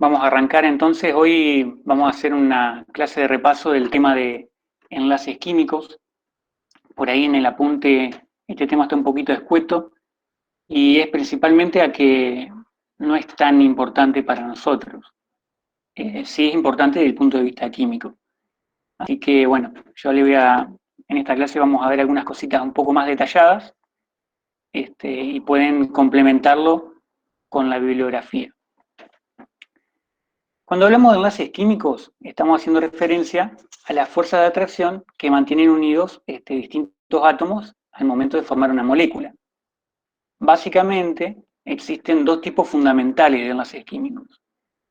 Vamos a arrancar entonces. Hoy vamos a hacer una clase de repaso del tema de enlaces químicos. Por ahí en el apunte este tema está un poquito escueto y es principalmente a que no es tan importante para nosotros. Sí es importante desde el punto de vista químico. Así que bueno, en esta clase vamos a ver algunas cositas un poco más detalladas y pueden complementarlo con la bibliografía. Cuando hablamos de enlaces químicos, estamos haciendo referencia a la fuerza de atracción que mantienen unidos distintos átomos al momento de formar una molécula. Básicamente, existen dos tipos fundamentales de enlaces químicos.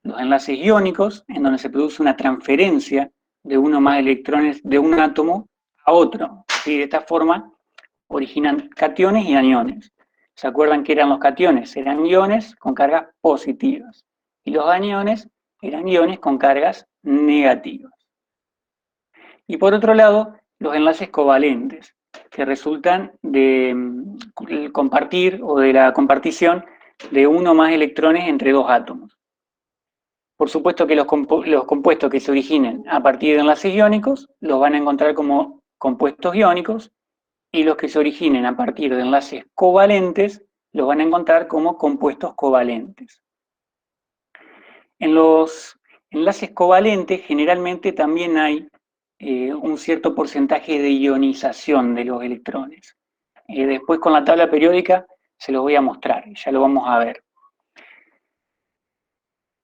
Los enlaces iónicos, en donde se produce una transferencia de uno o más electrones de un átomo a otro. ¿Sí? De esta forma, originan cationes y aniones. ¿Se acuerdan qué eran los cationes? Eran iones con cargas positivas. Y los aniones eran iones con cargas negativas. Y por otro lado, los enlaces covalentes, que resultan del compartir o de la compartición de uno o más electrones entre dos átomos. Por supuesto que los compuestos que se originen a partir de enlaces iónicos los van a encontrar como compuestos iónicos, y los que se originen a partir de enlaces covalentes los van a encontrar como compuestos covalentes. En los enlaces covalentes generalmente también hay un cierto porcentaje de ionización de los electrones. Después con la tabla periódica se los voy a mostrar, ya lo vamos a ver.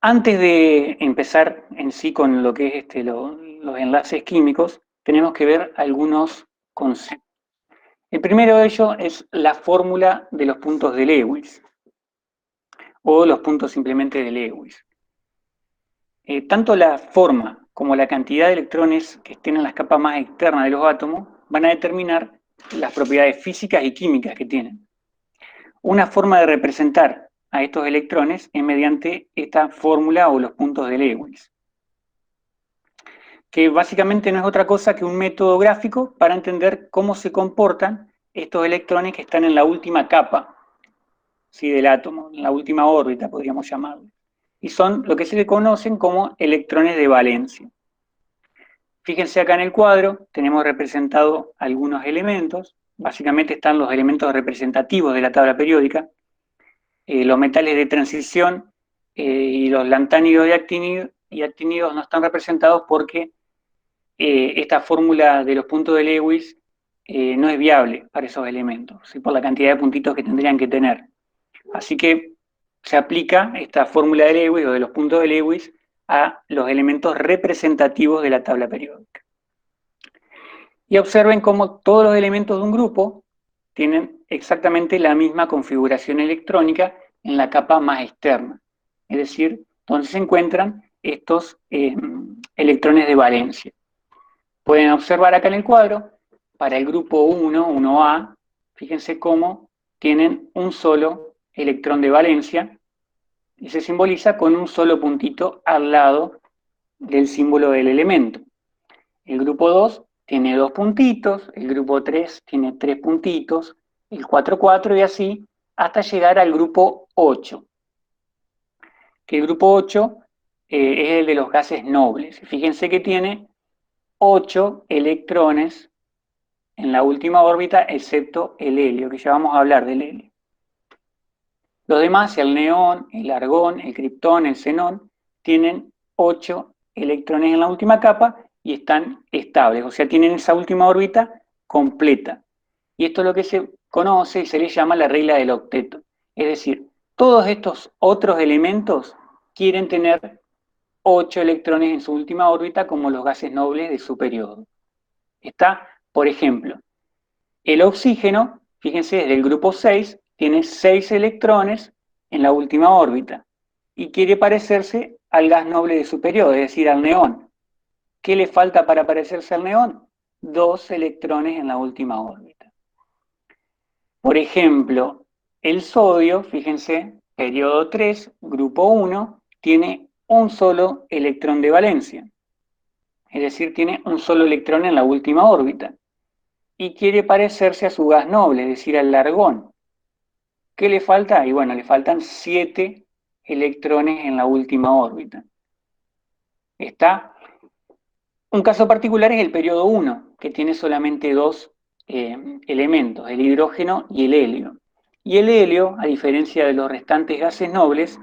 Antes de empezar en sí con lo que es los enlaces químicos, tenemos que ver algunos conceptos. El primero de ellos es la fórmula de los puntos de Lewis, o los puntos simplemente de Lewis. Tanto la forma como la cantidad de electrones que estén en las capas más externas de los átomos van a determinar las propiedades físicas y químicas que tienen. Una forma de representar a estos electrones es mediante esta fórmula o los puntos de Lewis, que básicamente no es otra cosa que un método gráfico para entender cómo se comportan estos electrones que están en la última capa, ¿sí?, del átomo, en la última órbita podríamos llamarlo. Y son lo que se le conocen como electrones de valencia. Fíjense acá en el cuadro, tenemos representado algunos elementos, básicamente están los elementos representativos de la tabla periódica, los metales de transición y los lantánidos y actínidos no están representados porque esta fórmula de los puntos de Lewis no es viable para esos elementos, ¿sí?, por la cantidad de puntitos que tendrían que tener. Así que se aplica esta fórmula de Lewis o de los puntos de Lewis a los elementos representativos de la tabla periódica. Y observen cómo todos los elementos de un grupo tienen exactamente la misma configuración electrónica en la capa más externa, es decir, donde se encuentran estos electrones de valencia. Pueden observar acá en el cuadro, para el grupo 1, 1A, fíjense cómo tienen un solo electrón de valencia y se simboliza con un solo puntito al lado del símbolo del elemento. El grupo 2 tiene 2 puntitos, el grupo 3 tiene 3 puntitos, el 4, 4 y así hasta llegar al grupo 8. Que el grupo 8 es el de los gases nobles. Fíjense que tiene 8 electrones en la última órbita, excepto el helio, que ya vamos a hablar del helio. Los demás, el neón, el argón, el criptón, el xenón, tienen 8 electrones en la última capa y están estables, o sea, tienen esa última órbita completa. Y esto es lo que se conoce y se le llama la regla del octeto. Es decir, todos estos otros elementos quieren tener 8 electrones en su última órbita como los gases nobles de su periodo. Está, por ejemplo, el oxígeno, fíjense, desde el grupo 6, tiene 6 electrones en la última órbita y quiere parecerse al gas noble de su periodo, es decir, al neón. ¿Qué le falta para parecerse al neón? 2 electrones en la última órbita. Por ejemplo, el sodio, fíjense, periodo 3, grupo 1, tiene un solo electrón de valencia, es decir, tiene un solo electrón en la última órbita, y quiere parecerse a su gas noble, es decir, al argón. ¿Qué le falta? Y bueno, le faltan 7 electrones en la última órbita. ¿Está? Un caso particular es el periodo 1, que tiene solamente dos elementos, el hidrógeno y el helio. Y el helio, a diferencia de los restantes gases nobles,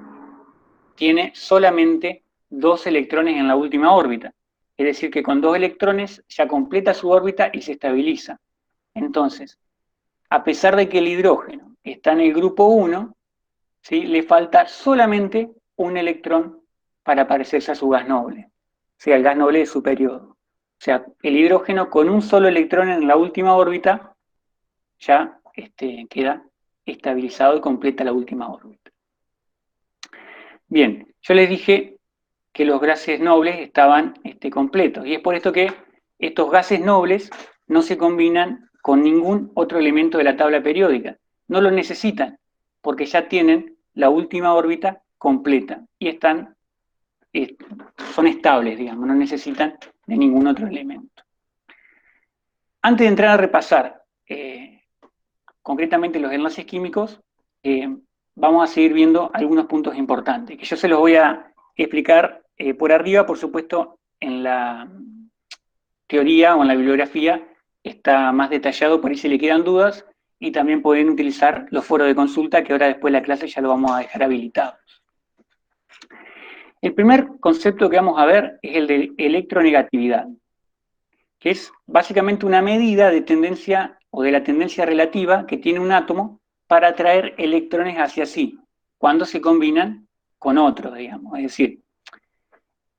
tiene solamente dos electrones en la última órbita. Es decir, que con dos electrones ya completa su órbita y se estabiliza. Entonces, a pesar de que el hidrógeno está en el grupo 1, ¿sí?, le falta solamente un electrón para parecerse a su gas noble, o sea, el gas noble de su periodo. O sea, el hidrógeno con un solo electrón en la última órbita ya queda estabilizado y completa la última órbita. Bien, yo les dije que los gases nobles estaban completos, y es por esto que estos gases nobles no se combinan con ningún otro elemento de la tabla periódica. No lo necesitan, porque ya tienen la última órbita completa y son estables, digamos, no necesitan de ningún otro elemento. Antes de entrar a repasar concretamente los enlaces químicos, vamos a seguir viendo algunos puntos importantes, que yo se los voy a explicar por arriba. Por supuesto, en la teoría o en la bibliografía está más detallado, por ahí si le quedan dudas, y también pueden utilizar los foros de consulta, que ahora después de la clase ya lo vamos a dejar habilitados. El primer concepto que vamos a ver es el de electronegatividad, que es básicamente una medida de tendencia o de la tendencia relativa que tiene un átomo para atraer electrones hacia sí, cuando se combinan con otros, digamos. Es decir,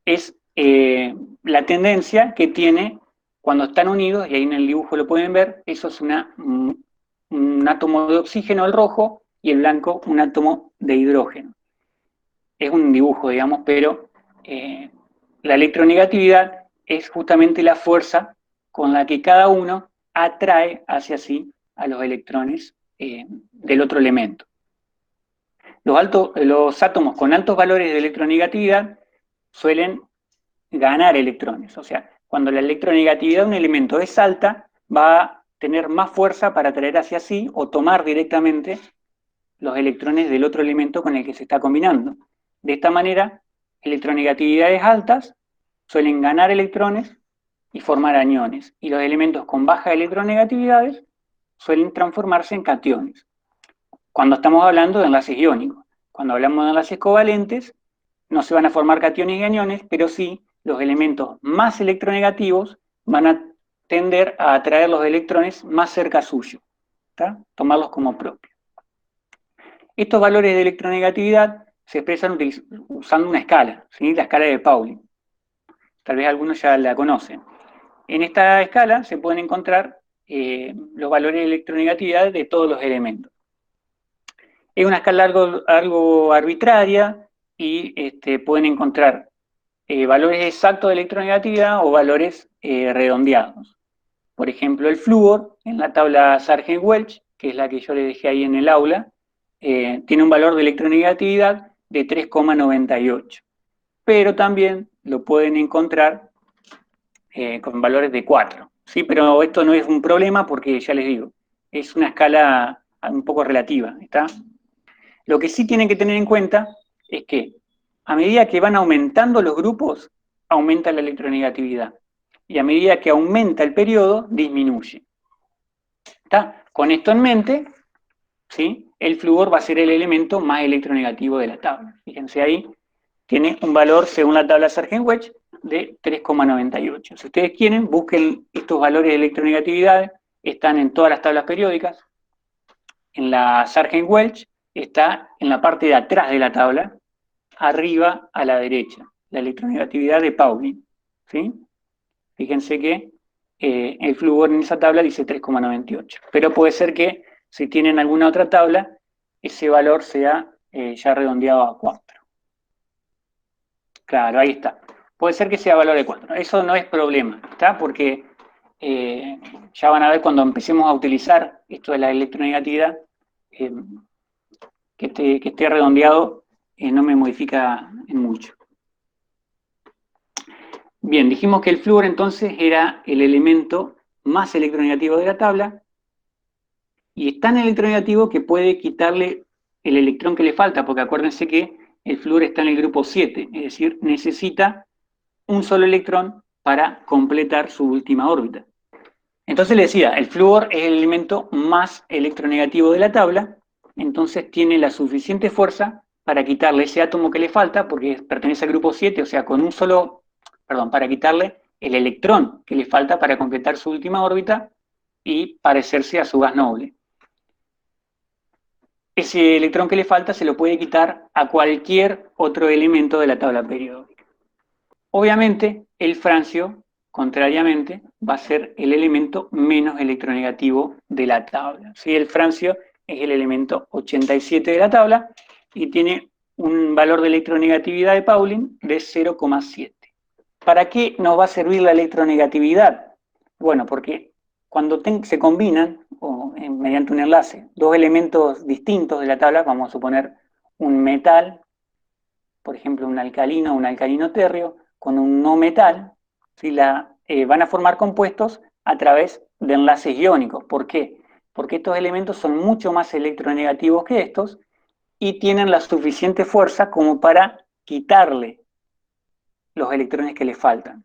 es la tendencia que tiene cuando están unidos, y ahí en el dibujo lo pueden ver, eso es un átomo de oxígeno, el rojo, y el blanco, un átomo de hidrógeno. Es un dibujo, digamos, pero la electronegatividad es justamente la fuerza con la que cada uno atrae hacia sí a los electrones del otro elemento. Los átomos con altos valores de electronegatividad suelen ganar electrones. O sea, cuando la electronegatividad de un elemento es alta, va a tener más fuerza para atraer hacia sí o tomar directamente los electrones del otro elemento con el que se está combinando. De esta manera, electronegatividades altas suelen ganar electrones y formar aniones, y los elementos con baja electronegatividades suelen transformarse en cationes. Cuando estamos hablando de enlaces iónicos, cuando hablamos de enlaces covalentes, no se van a formar cationes y aniones, pero sí los elementos más electronegativos van a tender a atraer los electrones más cerca suyo, ¿tá? Tomarlos como propios. Estos valores de electronegatividad se expresan usando una escala, ¿sí?, la escala de Pauling. Tal vez algunos ya la conocen. En esta escala se pueden encontrar los valores de electronegatividad de todos los elementos. Es una escala algo arbitraria y pueden encontrar valores exactos de electronegatividad o valores redondeados. Por ejemplo, el flúor, en la tabla Sargent-Welch, que es la que yo les dejé ahí en el aula, tiene un valor de electronegatividad de 3,98. Pero también lo pueden encontrar con valores de 4. ¿Sí? Pero esto no es un problema porque, ya les digo, es una escala un poco relativa, ¿está? Lo que sí tienen que tener en cuenta es que a medida que van aumentando los grupos, aumenta la electronegatividad. Y a medida que aumenta el periodo, disminuye. ¿Está? Con esto en mente, ¿sí?, el flúor va a ser el elemento más electronegativo de la tabla. Fíjense ahí, tiene un valor, según la tabla Sargent-Welch, de 3,98. Si ustedes quieren, busquen estos valores de electronegatividad, están en todas las tablas periódicas. En la Sargent-Welch está en la parte de atrás de la tabla, arriba a la derecha, la electronegatividad de Pauling, ¿sí? Fíjense que el flúor en esa tabla dice 3,98, pero puede ser que si tienen alguna otra tabla, ese valor sea ya redondeado a 4. Claro, ahí está. Puede ser que sea valor de 4. Eso no es problema, ¿está? Porque ya van a ver cuando empecemos a utilizar esto de la electronegatividad, que esté redondeado no me modifica en mucho. Bien, dijimos que el flúor entonces era el elemento más electronegativo de la tabla, y es tan electronegativo que puede quitarle el electrón que le falta, porque acuérdense que el flúor está en el grupo 7, es decir, necesita un solo electrón para completar su última órbita. Entonces le decía, el flúor es el elemento más electronegativo de la tabla, entonces tiene la suficiente fuerza para quitarle ese átomo que le falta, porque pertenece al grupo 7, o sea, con un solo, perdón, para quitarle el electrón que le falta para completar su última órbita y parecerse a su gas noble. Ese electrón que le falta se lo puede quitar a cualquier otro elemento de la tabla periódica. Obviamente, el francio, contrariamente, va a ser el elemento menos electronegativo de la tabla. ¿Sí? El francio es el elemento 87 de la tabla y tiene un valor de electronegatividad de Pauling de 0,7. ¿Para qué nos va a servir la electronegatividad? Bueno, porque cuando se combinan, mediante un enlace, dos elementos distintos de la tabla, vamos a suponer un metal, por ejemplo un alcalino térreo, con un no metal, ¿sí? Van a formar compuestos a través de enlaces iónicos. ¿Por qué? Porque estos elementos son mucho más electronegativos que estos y tienen la suficiente fuerza como para quitarle los electrones que le faltan.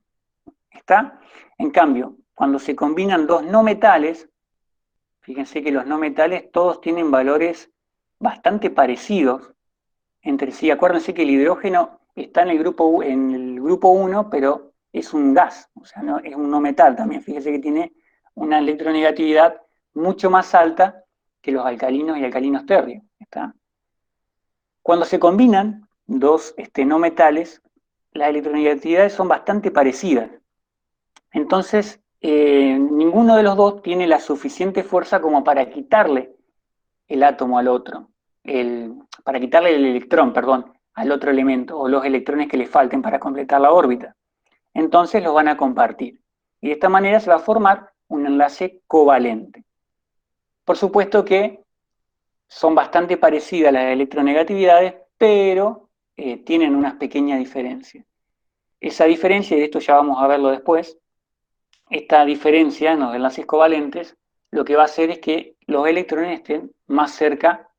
¿Está? En cambio, cuando se combinan dos no metales, fíjense que los no metales todos tienen valores bastante parecidos entre sí. Acuérdense que el hidrógeno está en el grupo 1, pero es un gas, o sea, no, es un no metal también. Fíjense que tiene una electronegatividad mucho más alta que los alcalinos y alcalinos térreos. ¿Está? Cuando se combinan dos no metales, las electronegatividades son bastante parecidas. Entonces, ninguno de los dos tiene la suficiente fuerza como para quitarle el átomo al otro, para quitarle el electrón, perdón, al otro elemento, o los electrones que le falten para completar la órbita. Entonces los van a compartir. Y de esta manera se va a formar un enlace covalente. Por supuesto que son bastante parecidas las electronegatividades, pero tienen unas pequeñas diferencias. Esa diferencia, y esto ya vamos a verlo después, esta diferencia en los enlaces covalentes, lo que va a hacer es que los electrones estén más cerca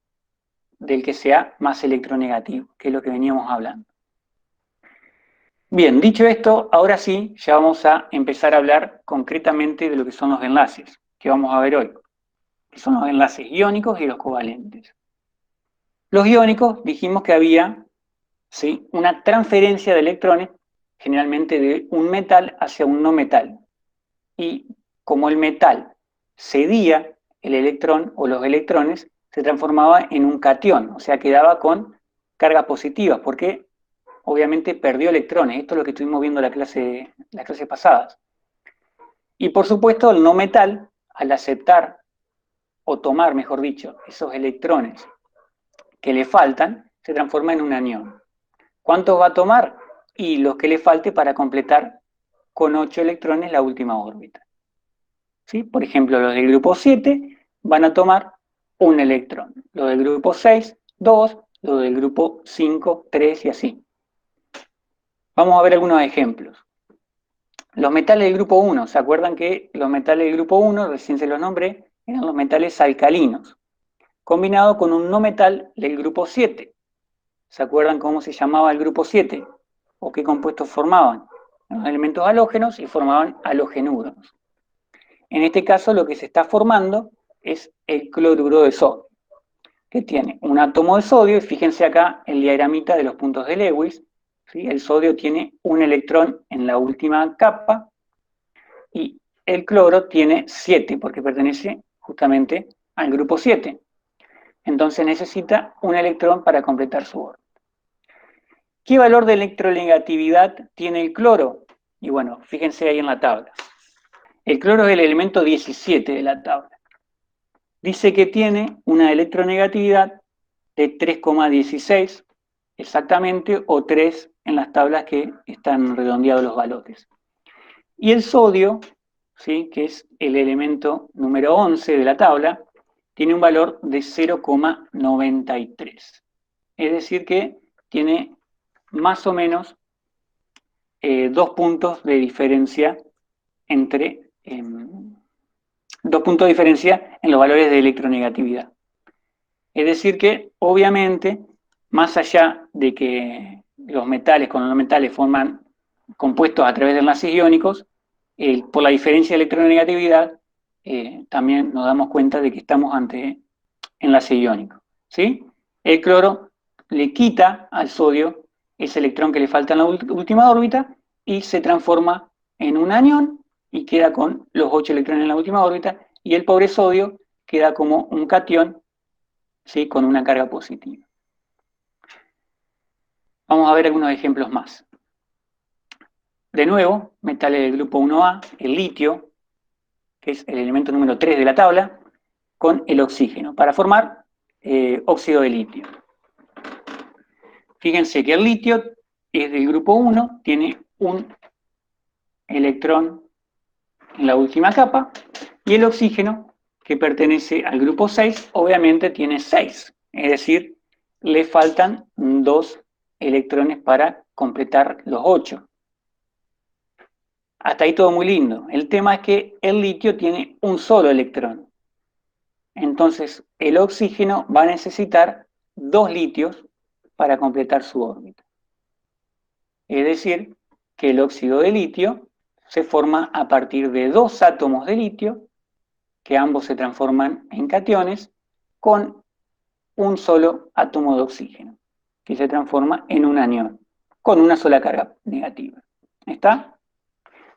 del que sea más electronegativo, que es lo que veníamos hablando. Bien, dicho esto, ahora sí, ya vamos a empezar a hablar concretamente de lo que son los enlaces, que vamos a ver hoy, que son los enlaces iónicos y los covalentes. Los iónicos, dijimos que había, ¿sí?, una transferencia de electrones, generalmente de un metal hacia un no metal. Y como el metal cedía el electrón o los electrones, se transformaba en un catión, o sea, quedaba con cargas positivas, porque obviamente perdió electrones. Esto es lo que estuvimos viendo en las clases pasadas. Y por supuesto, el no metal, al aceptar, o tomar, mejor dicho, esos electrones que le faltan, se transforma en un anión. ¿Cuántos va a tomar? Y los que le falte para completar con 8 electrones la última órbita. ¿Sí? Por ejemplo, los del grupo 7 van a tomar un electrón. Los del grupo 6, 2. Los del grupo 5, 3 y así. Vamos a ver algunos ejemplos. Los metales del grupo 1, ¿se acuerdan que los metales del grupo 1, recién se los nombré, eran los metales alcalinos, combinado con un no metal del grupo 7? ¿Se acuerdan cómo se llamaba el grupo 7? ¿O qué compuestos formaban? Los elementos halógenos y formaban halogenuros. En este caso lo que se está formando es el cloruro de sodio, que tiene un átomo de sodio, y fíjense acá el diagramita de los puntos de Lewis, ¿sí? El sodio tiene un electrón en la última capa y el cloro tiene 7 porque pertenece justamente al grupo 7. Entonces necesita un electrón para completar su órbita. ¿Qué valor de electronegatividad tiene el cloro? Y bueno, fíjense ahí en la tabla. El cloro es el elemento 17 de la tabla. Dice que tiene una electronegatividad de 3,16 exactamente, o 3 en las tablas que están redondeados los valores. Y el sodio, ¿sí?, que es el elemento número 11 de la tabla, tiene un valor de 0,93. Es decir que tiene más o menos 2 puntos de diferencia entre 2 puntos de diferencia en los valores de electronegatividad. Es decir que, obviamente, más allá de que los metales con los metales forman compuestos a través de enlaces iónicos, por la diferencia de electronegatividad, también nos damos cuenta de que estamos ante enlace iónico, ¿sí? El cloro le quita al sodio ese electrón que le falta en la última órbita y se transforma en un anión y queda con los 8 electrones en la última órbita, y el pobre sodio queda como un catión, ¿sí? Con una carga positiva. Vamos a ver algunos ejemplos más. De nuevo, metales del grupo 1A, el litio, que es el elemento número 3 de la tabla, con el oxígeno, para formar óxido de litio. Fíjense que el litio es del grupo 1, tiene un electrón en la última capa, y el oxígeno, que pertenece al grupo 6, obviamente tiene 6, es decir, le faltan 2 electrones para completar los 8. Hasta ahí todo muy lindo. El tema es que el litio tiene un solo electrón. Entonces, el oxígeno va a necesitar 2 litios para completar su órbita. Es decir, que el óxido de litio se forma a partir de 2 átomos de litio, que ambos se transforman en cationes, con un solo átomo de oxígeno, que se transforma en un anión, con una sola carga negativa. ¿Está?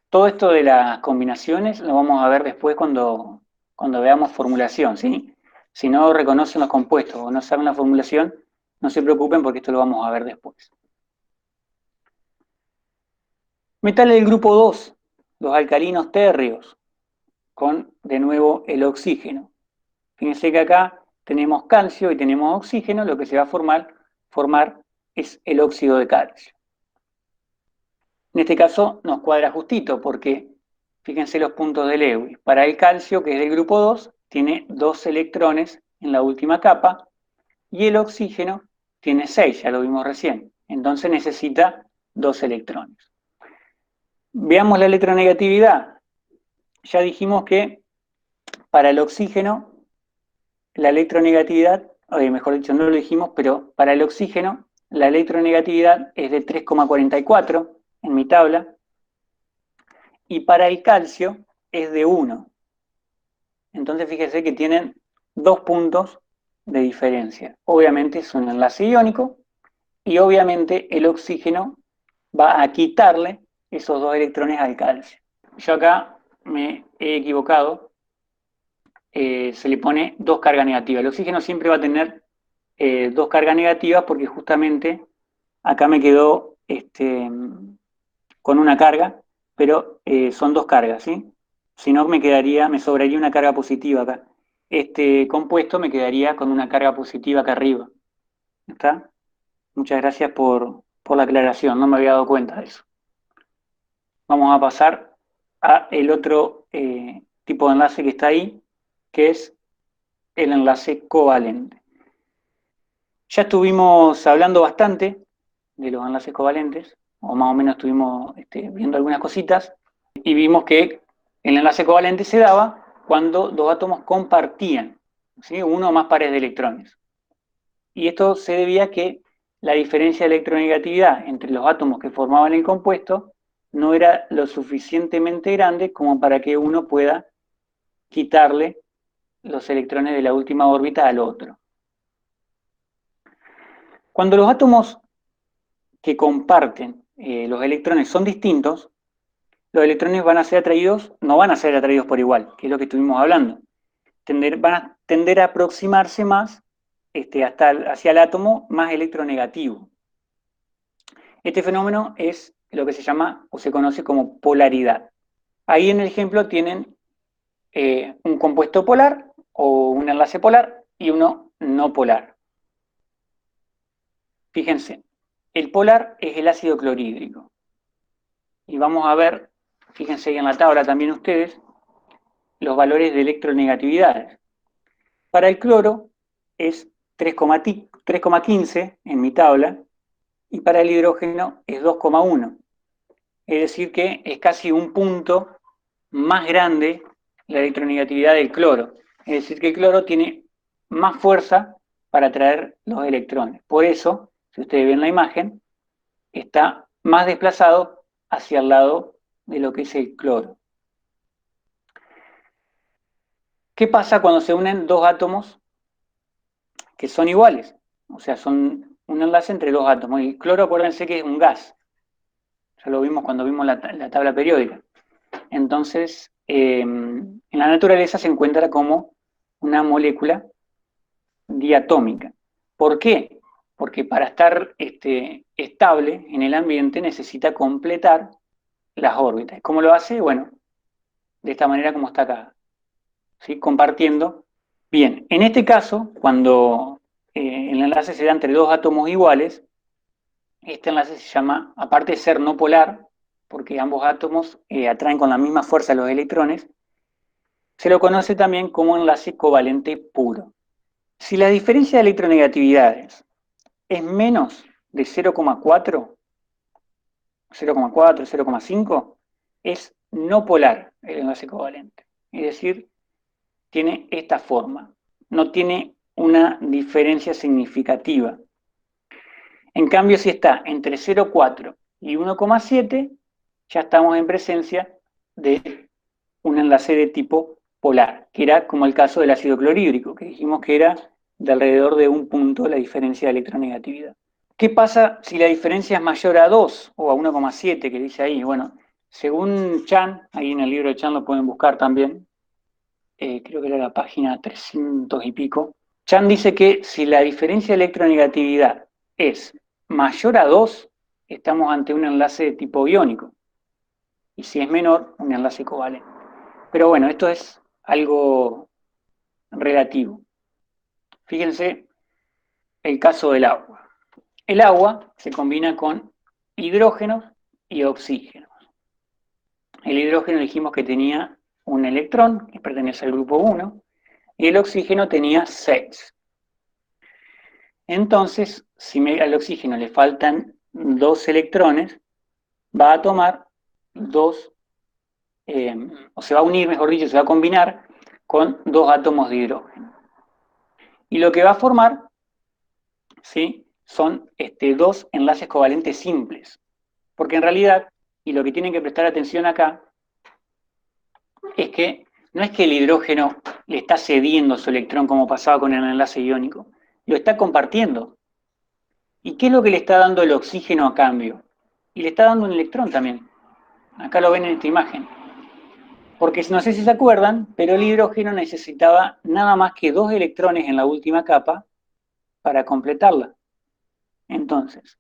Todo esto de las combinaciones lo vamos a ver después cuando veamos formulación, ¿sí? Si no reconocen los compuestos o no saben la formulación, no se preocupen porque esto lo vamos a ver después. Metales del grupo 2, los alcalinos térreos, con de nuevo el oxígeno. Fíjense que acá tenemos calcio y tenemos oxígeno, lo que se va a formar es el óxido de calcio. En este caso nos cuadra justito porque fíjense los puntos de Lewis. Para el calcio, que es del grupo 2, tiene 2 electrones en la última capa, y el oxígeno tiene 6, ya lo vimos recién. Entonces necesita 2 electrones. Veamos la electronegatividad. Ya dijimos que para el oxígeno, la electronegatividad, mejor dicho, no lo dijimos, pero para el oxígeno, la electronegatividad es de 3,44 en mi tabla, y para el calcio es de 1. Entonces fíjense que tienen 2 puntos de diferencia. Obviamente es un enlace iónico, y obviamente el oxígeno va a quitarle esos 2 electrones al calcio. Yo acá me he equivocado, se le pone 2 cargas negativas. El oxígeno siempre va a tener 2 cargas negativas porque justamente acá me quedó con una carga, pero son 2 cargas, ¿sí? Si no me sobraría una carga positiva acá. Este compuesto me quedaría con una carga positiva acá arriba. ¿Está? Muchas gracias por la aclaración, no me había dado cuenta de eso. Vamos a pasar a el otro tipo de enlace que está ahí, que es el enlace covalente. Ya estuvimos hablando bastante de los enlaces covalentes, o más o menos estuvimos viendo algunas cositas, y vimos que el enlace covalente se daba cuando 2 átomos compartían, ¿sí? Uno o más pares de electrones. Y esto se debía a que la diferencia de electronegatividad entre los átomos que formaban el compuesto no era lo suficientemente grande como para que uno pueda quitarle los electrones de la última órbita al otro. Cuando los átomos que comparten los electrones son distintos, los electrones van a ser atraídos, no van a ser atraídos por igual, que es lo que estuvimos hablando. Van a tender a aproximarse más hacia el átomo más electronegativo. Este fenómeno es lo que se llama o se conoce como polaridad. Ahí en el ejemplo tienen un compuesto polar o un enlace polar y uno no polar. Fíjense, el polar es el ácido clorhídrico. Y vamos a ver, fíjense ahí en la tabla también ustedes, los valores de electronegatividades. Para el cloro es 3,15 en mi tabla, y para el hidrógeno es 2,1. Es decir que es casi un punto más grande la electronegatividad del cloro. Es decir que el cloro tiene más fuerza para atraer los electrones. Por eso si ustedes ven la imagen, está más desplazado hacia el lado de lo que es el cloro. ¿Qué pasa cuando se unen dos átomos que son iguales? O sea, son un enlace entre dos átomos. El cloro, acuérdense que es un gas. Ya lo vimos cuando vimos la tabla periódica. Entonces, en la naturaleza se encuentra como una molécula diatómica. ¿Por qué? Porque para estar estable en el ambiente necesita completar las órbitas. ¿Cómo lo hace? Bueno, de esta manera como está acá, ¿sí? Compartiendo. Bien, en este caso, cuando el enlace se da entre dos átomos iguales, este enlace se llama, aparte de ser no polar, porque ambos átomos atraen con la misma fuerza los electrones, se lo conoce también como enlace covalente puro. Si la diferencia de electronegatividades es menos de 0,4, 0,4, 0,5, es no polar el enlace covalente. Es decir, tiene esta forma, no tiene una diferencia significativa. En cambio, si está entre 0,4 y 1,7, ya estamos en presencia de un enlace de tipo polar, que era como el caso del ácido clorhídrico, que dijimos que era de alrededor de 1 punto la diferencia de electronegatividad. ¿Qué pasa si la diferencia es mayor a 2 o a 1,7 que dice ahí? Bueno, según Chan, ahí en el libro de Chan lo pueden buscar también, creo que era la página 300 y pico, Chan dice que si la diferencia de electronegatividad es mayor a 2, estamos ante un enlace de tipo iónico. Y si es menor, un enlace covalente. Pero bueno, esto es algo relativo. Fíjense el caso del agua. El agua se combina con hidrógenos y oxígenos. El hidrógeno dijimos que tenía un electrón, que pertenece al grupo 1, y el oxígeno tenía 6. Entonces, si al oxígeno le faltan 2 electrones, va a tomar 2, o se va a unir, mejor dicho, se va a combinar con 2 átomos de hidrógeno. Y lo que va a formar, ¿sí?, son 2 enlaces covalentes simples. Porque en realidad, y lo que tienen que prestar atención acá, es que no es que el hidrógeno le está cediendo su electrón como pasaba con el enlace iónico, lo está compartiendo. ¿Y qué es lo que le está dando el oxígeno a cambio? Y le está dando un electrón también. Acá lo ven en esta imagen. Porque no sé si se acuerdan, pero el hidrógeno necesitaba nada más que 2 electrones en la última capa para completarla. Entonces,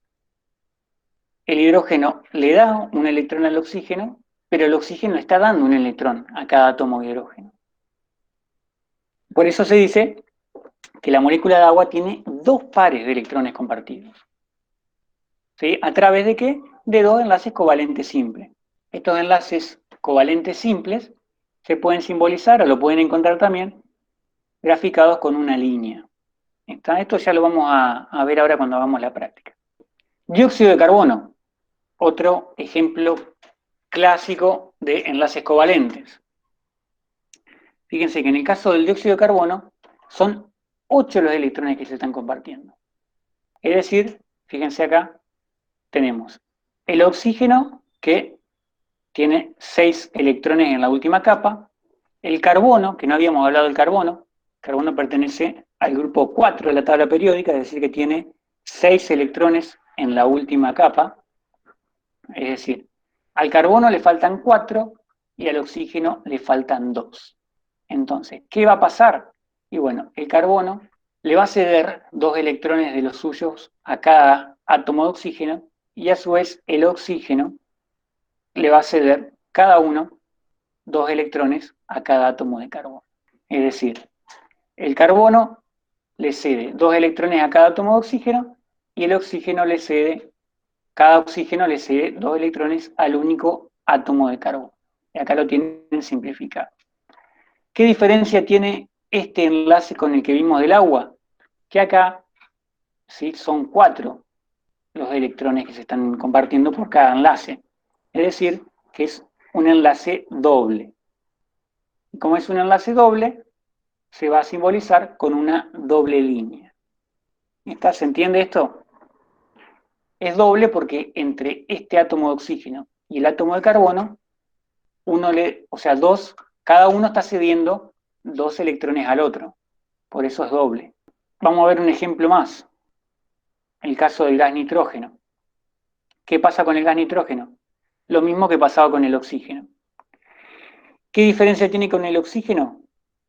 el hidrógeno le da un electrón al oxígeno, pero el oxígeno le está dando un electrón a cada átomo de hidrógeno. Por eso se dice que la molécula de agua tiene 2 pares de electrones compartidos. ¿Sí? ¿A través de qué? De 2 enlaces covalentes simples. Estos enlaces covalentes simples se pueden simbolizar o lo pueden encontrar también graficados con una línea. Esto ya lo vamos a ver ahora cuando hagamos la práctica. Dióxido de carbono, otro ejemplo clásico de enlaces covalentes. Fíjense que en el caso del dióxido de carbono son 8 los electrones que se están compartiendo. Es decir, fíjense acá, tenemos el oxígeno que tiene 6 electrones en la última capa, el carbono, que no habíamos hablado del carbono, el carbono pertenece al grupo 4 de la tabla periódica, es decir, que tiene 6 electrones en la última capa, es decir, al carbono le faltan 4 y al oxígeno le faltan 2. Entonces, ¿qué va a pasar? Y bueno, el carbono le va a ceder 2 electrones de los suyos a cada átomo de oxígeno y a su vez el oxígeno le va a ceder cada uno 2 electrones a cada átomo de carbono. Es decir, el carbono le cede 2 electrones a cada átomo de oxígeno y el oxígeno le cede, cada oxígeno le cede 2 electrones al único átomo de carbono. Y acá lo tienen simplificado. ¿Qué diferencia tiene este enlace con el que vimos del agua? Que acá, ¿sí?, son 4 los electrones que se están compartiendo por cada enlace. Es decir, que es un enlace doble. Y como es un enlace doble, se va a simbolizar con una doble línea. ¿Se entiende esto? Es doble porque entre este átomo de oxígeno y el átomo de carbono, cada uno está cediendo 2 electrones al otro. Por eso es doble. Vamos a ver un ejemplo más. El caso del gas nitrógeno. ¿Qué pasa con el gas nitrógeno? Lo mismo que pasaba con el oxígeno. ¿Qué diferencia tiene con el oxígeno?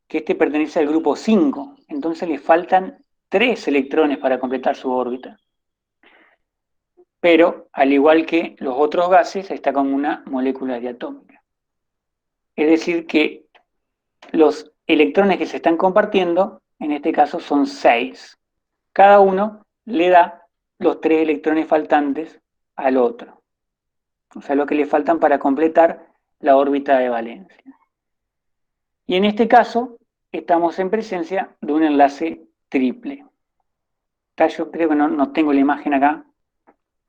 Que este pertenece al grupo 5, entonces le faltan 3 electrones para completar su órbita. Pero, al igual que los otros gases, está como una molécula diatómica. Es decir, que los electrones que se están compartiendo, en este caso son 6. Cada uno le da los 3 electrones faltantes al otro. O sea, lo que le faltan para completar la órbita de valencia. Y en este caso, estamos en presencia de un enlace triple. Yo creo que no tengo la imagen acá,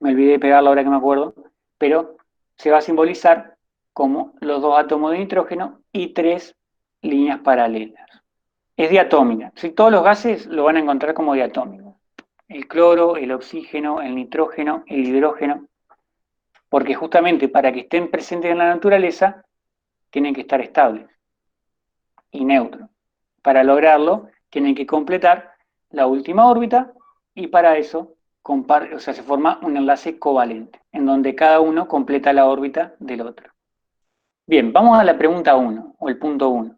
me olvidé de pegarla ahora que me acuerdo, pero se va a simbolizar como los 2 átomos de nitrógeno y 3 líneas paralelas. Es diatómica. Si todos los gases lo van a encontrar como diatómicos. El cloro, el oxígeno, el nitrógeno, el hidrógeno, porque justamente para que estén presentes en la naturaleza, tienen que estar estables y neutros. Para lograrlo, tienen que completar la última órbita y para eso se forma un enlace covalente, en donde cada uno completa la órbita del otro. Bien, vamos a la pregunta 1, o el punto 1.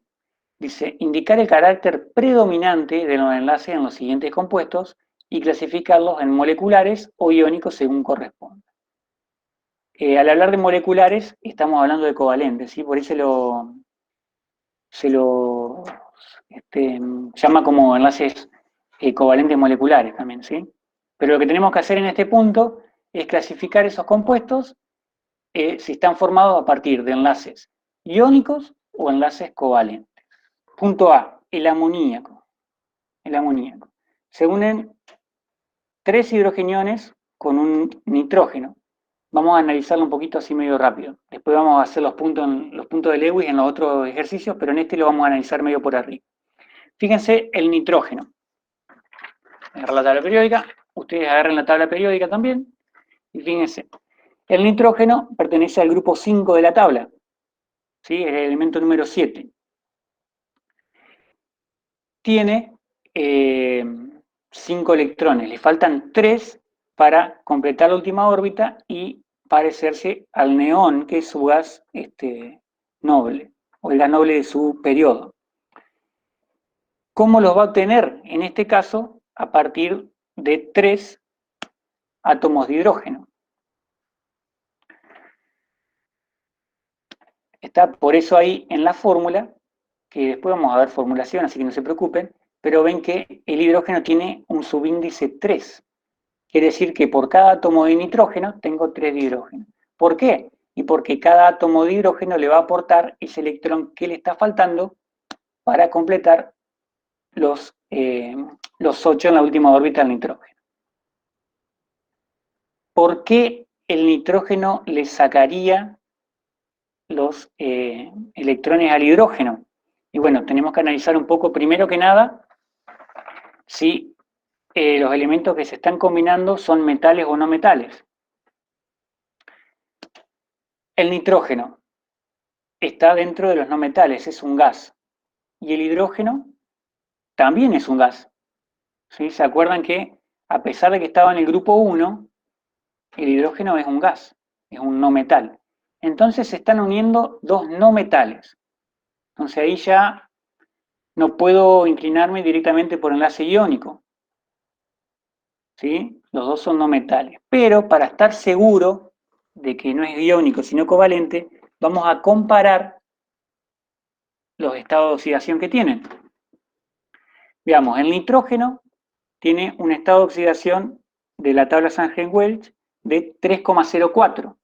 Dice, indicar el carácter predominante de los enlaces en los siguientes compuestos y clasificarlos en moleculares o iónicos según corresponda. Al hablar de moleculares, estamos hablando de covalentes, ¿sí? Por eso se lo llama como enlaces covalentes moleculares también, ¿sí? Pero lo que tenemos que hacer en este punto es clasificar esos compuestos si están formados a partir de enlaces iónicos o enlaces covalentes. Punto A, el amoníaco. El amoníaco. Se unen 3 hidrogeniones con un nitrógeno. Vamos a analizarlo un poquito así medio rápido. Después vamos a hacer los puntos de Lewis en los otros ejercicios, pero en este lo vamos a analizar medio por arriba. Fíjense el nitrógeno. Agarrar la tabla periódica, ustedes agarren la tabla periódica también, y fíjense, el nitrógeno pertenece al grupo 5 de la tabla, ¿sí? Es el elemento número 7. Tiene 5 electrones, le faltan 3 para completar la última órbita y parecerse al neón, que es su gas noble, o el gas noble de su periodo. ¿Cómo los va a obtener? En este caso, a partir de 3 átomos de hidrógeno. Está por eso ahí en la fórmula, que después vamos a ver formulación, así que no se preocupen, pero ven que el hidrógeno tiene un subíndice 3. Quiere decir que por cada átomo de nitrógeno tengo 3 de hidrógeno. ¿Por qué? Y porque cada átomo de hidrógeno le va a aportar ese electrón que le está faltando para completar los 8 en la última órbita del nitrógeno. ¿Por qué el nitrógeno le sacaría los electrones al hidrógeno? Y bueno, tenemos que analizar un poco, primero que nada, si los elementos que se están combinando son metales o no metales. El nitrógeno está dentro de los no metales, es un gas. Y el hidrógeno también es un gas. ¿Sí? ¿Se acuerdan que a pesar de que estaba en el grupo 1, el hidrógeno es un gas, es un no metal? Entonces se están uniendo 2 no metales. Entonces ahí ya no puedo inclinarme directamente por enlace iónico. ¿Sí? Los 2 son no metales. Pero para estar seguro de que no es iónico sino covalente, vamos a comparar los estados de oxidación que tienen. Veamos, el nitrógeno tiene un estado de oxidación de la tabla Sangren-Welch de 3,04.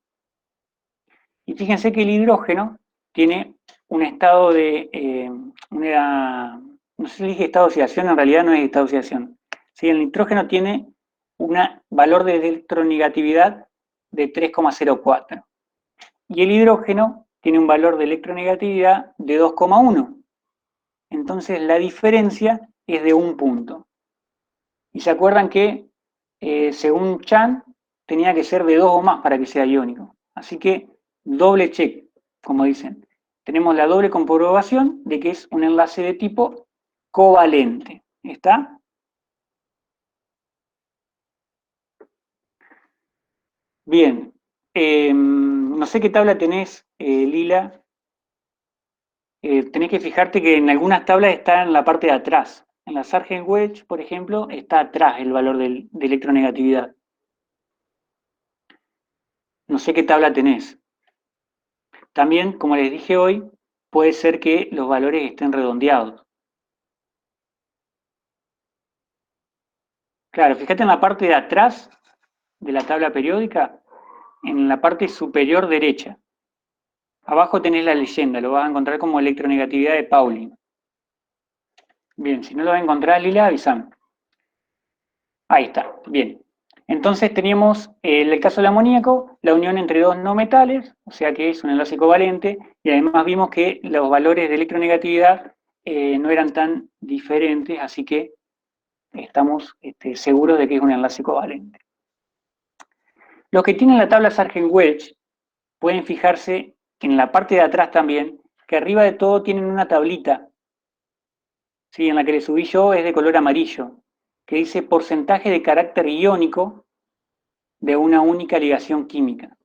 Y fíjense que el hidrógeno tiene un estado de, no sé si dije estado de oxidación, en realidad no es estado de oxidación. ¿Sí? El nitrógeno tiene un valor de electronegatividad de 3,04. Y el hidrógeno tiene un valor de electronegatividad de 2,1. Entonces la diferencia es de 1 punto. Y se acuerdan que, según Chan, tenía que ser de 2 o más para que sea iónico. Así que doble check, como dicen. Tenemos la doble comprobación de que es un enlace de tipo covalente. ¿Está? Bien. No sé qué tabla tenés, Lila. Tenés que fijarte que en algunas tablas está en la parte de atrás. En la Sargent Wedge, por ejemplo, está atrás el valor de electronegatividad. No sé qué tabla tenés. También, como les dije hoy, puede ser que los valores estén redondeados. Claro, fíjate en la parte de atrás de la tabla periódica, en la parte superior derecha. Abajo tenés la leyenda, lo vas a encontrar como electronegatividad de Pauling. Bien, si no lo vas a encontrar, Lila, avísame. Ahí está, bien. Entonces teníamos, en el caso del amoníaco, la unión entre dos no metales, o sea que es un enlace covalente, y además vimos que los valores de electronegatividad no eran tan diferentes, así que estamos seguros de que es un enlace covalente. Los que tienen la tabla Sargent-Welch pueden fijarse en la parte de atrás también, que arriba de todo tienen una tablita, ¿sí? En la que le subí yo es de color amarillo, que dice porcentaje de carácter iónico de una única ligación química,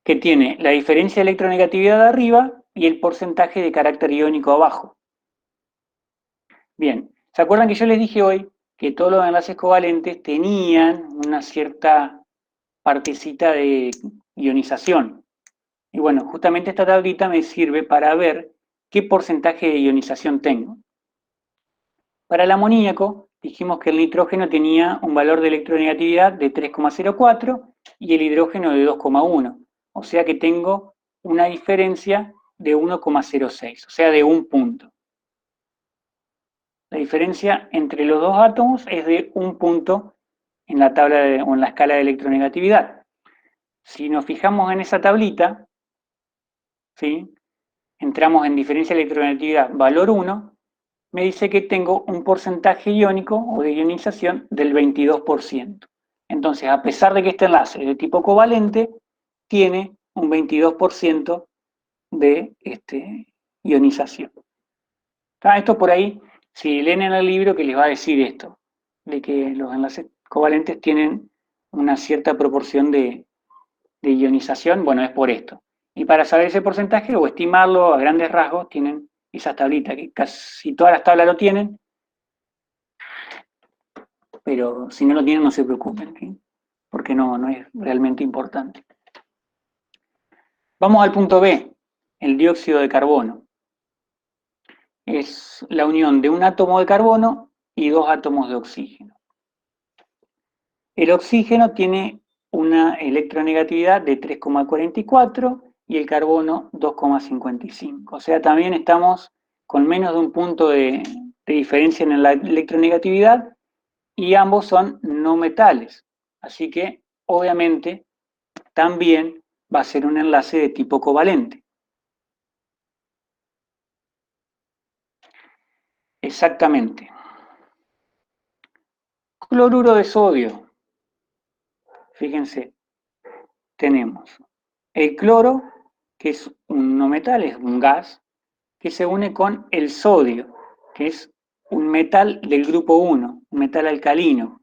que tiene la diferencia de electronegatividad arriba y el porcentaje de carácter iónico abajo. Bien, ¿se acuerdan que yo les dije hoy que todos los enlaces covalentes tenían una cierta partecita de ionización? Y bueno, justamente esta tablita me sirve para ver qué porcentaje de ionización tengo. Para el amoníaco, dijimos que el nitrógeno tenía un valor de electronegatividad de 3,04 y el hidrógeno de 2,1. O sea que tengo una diferencia de 1,06, o sea, de un punto. La diferencia entre los dos átomos es de un punto en la tabla o en la escala de electronegatividad. Si nos fijamos en esa tablita, ¿sí? Entramos en diferencia de electronegatividad valor 1, me dice que tengo un porcentaje iónico o de ionización del 22%. Entonces, a pesar de que este enlace es de tipo covalente, tiene un 22% de ionización. Esto por ahí, si leen en el libro, que les va a decir esto, de que los enlaces covalentes tienen una cierta proporción de ionización, bueno, es por esto. Y para saber ese porcentaje o estimarlo a grandes rasgos, tienen esas tablitas, que casi todas las tablas lo tienen, pero si no lo tienen no se preocupen, ¿sí? Porque no es realmente importante. Vamos al punto B, el dióxido de carbono. Es la unión de un átomo de carbono y dos átomos de oxígeno. El oxígeno tiene una electronegatividad de 3,44 y el carbono 2,55. O sea, también estamos con menos de un punto de diferencia en la electronegatividad y ambos son no metales. Así que, obviamente, también va a ser un enlace de tipo covalente. Exactamente. Cloruro de sodio. Fíjense, tenemos el cloro, que es un no metal, es un gas, que se une con el sodio, que es un metal del grupo 1, un metal alcalino.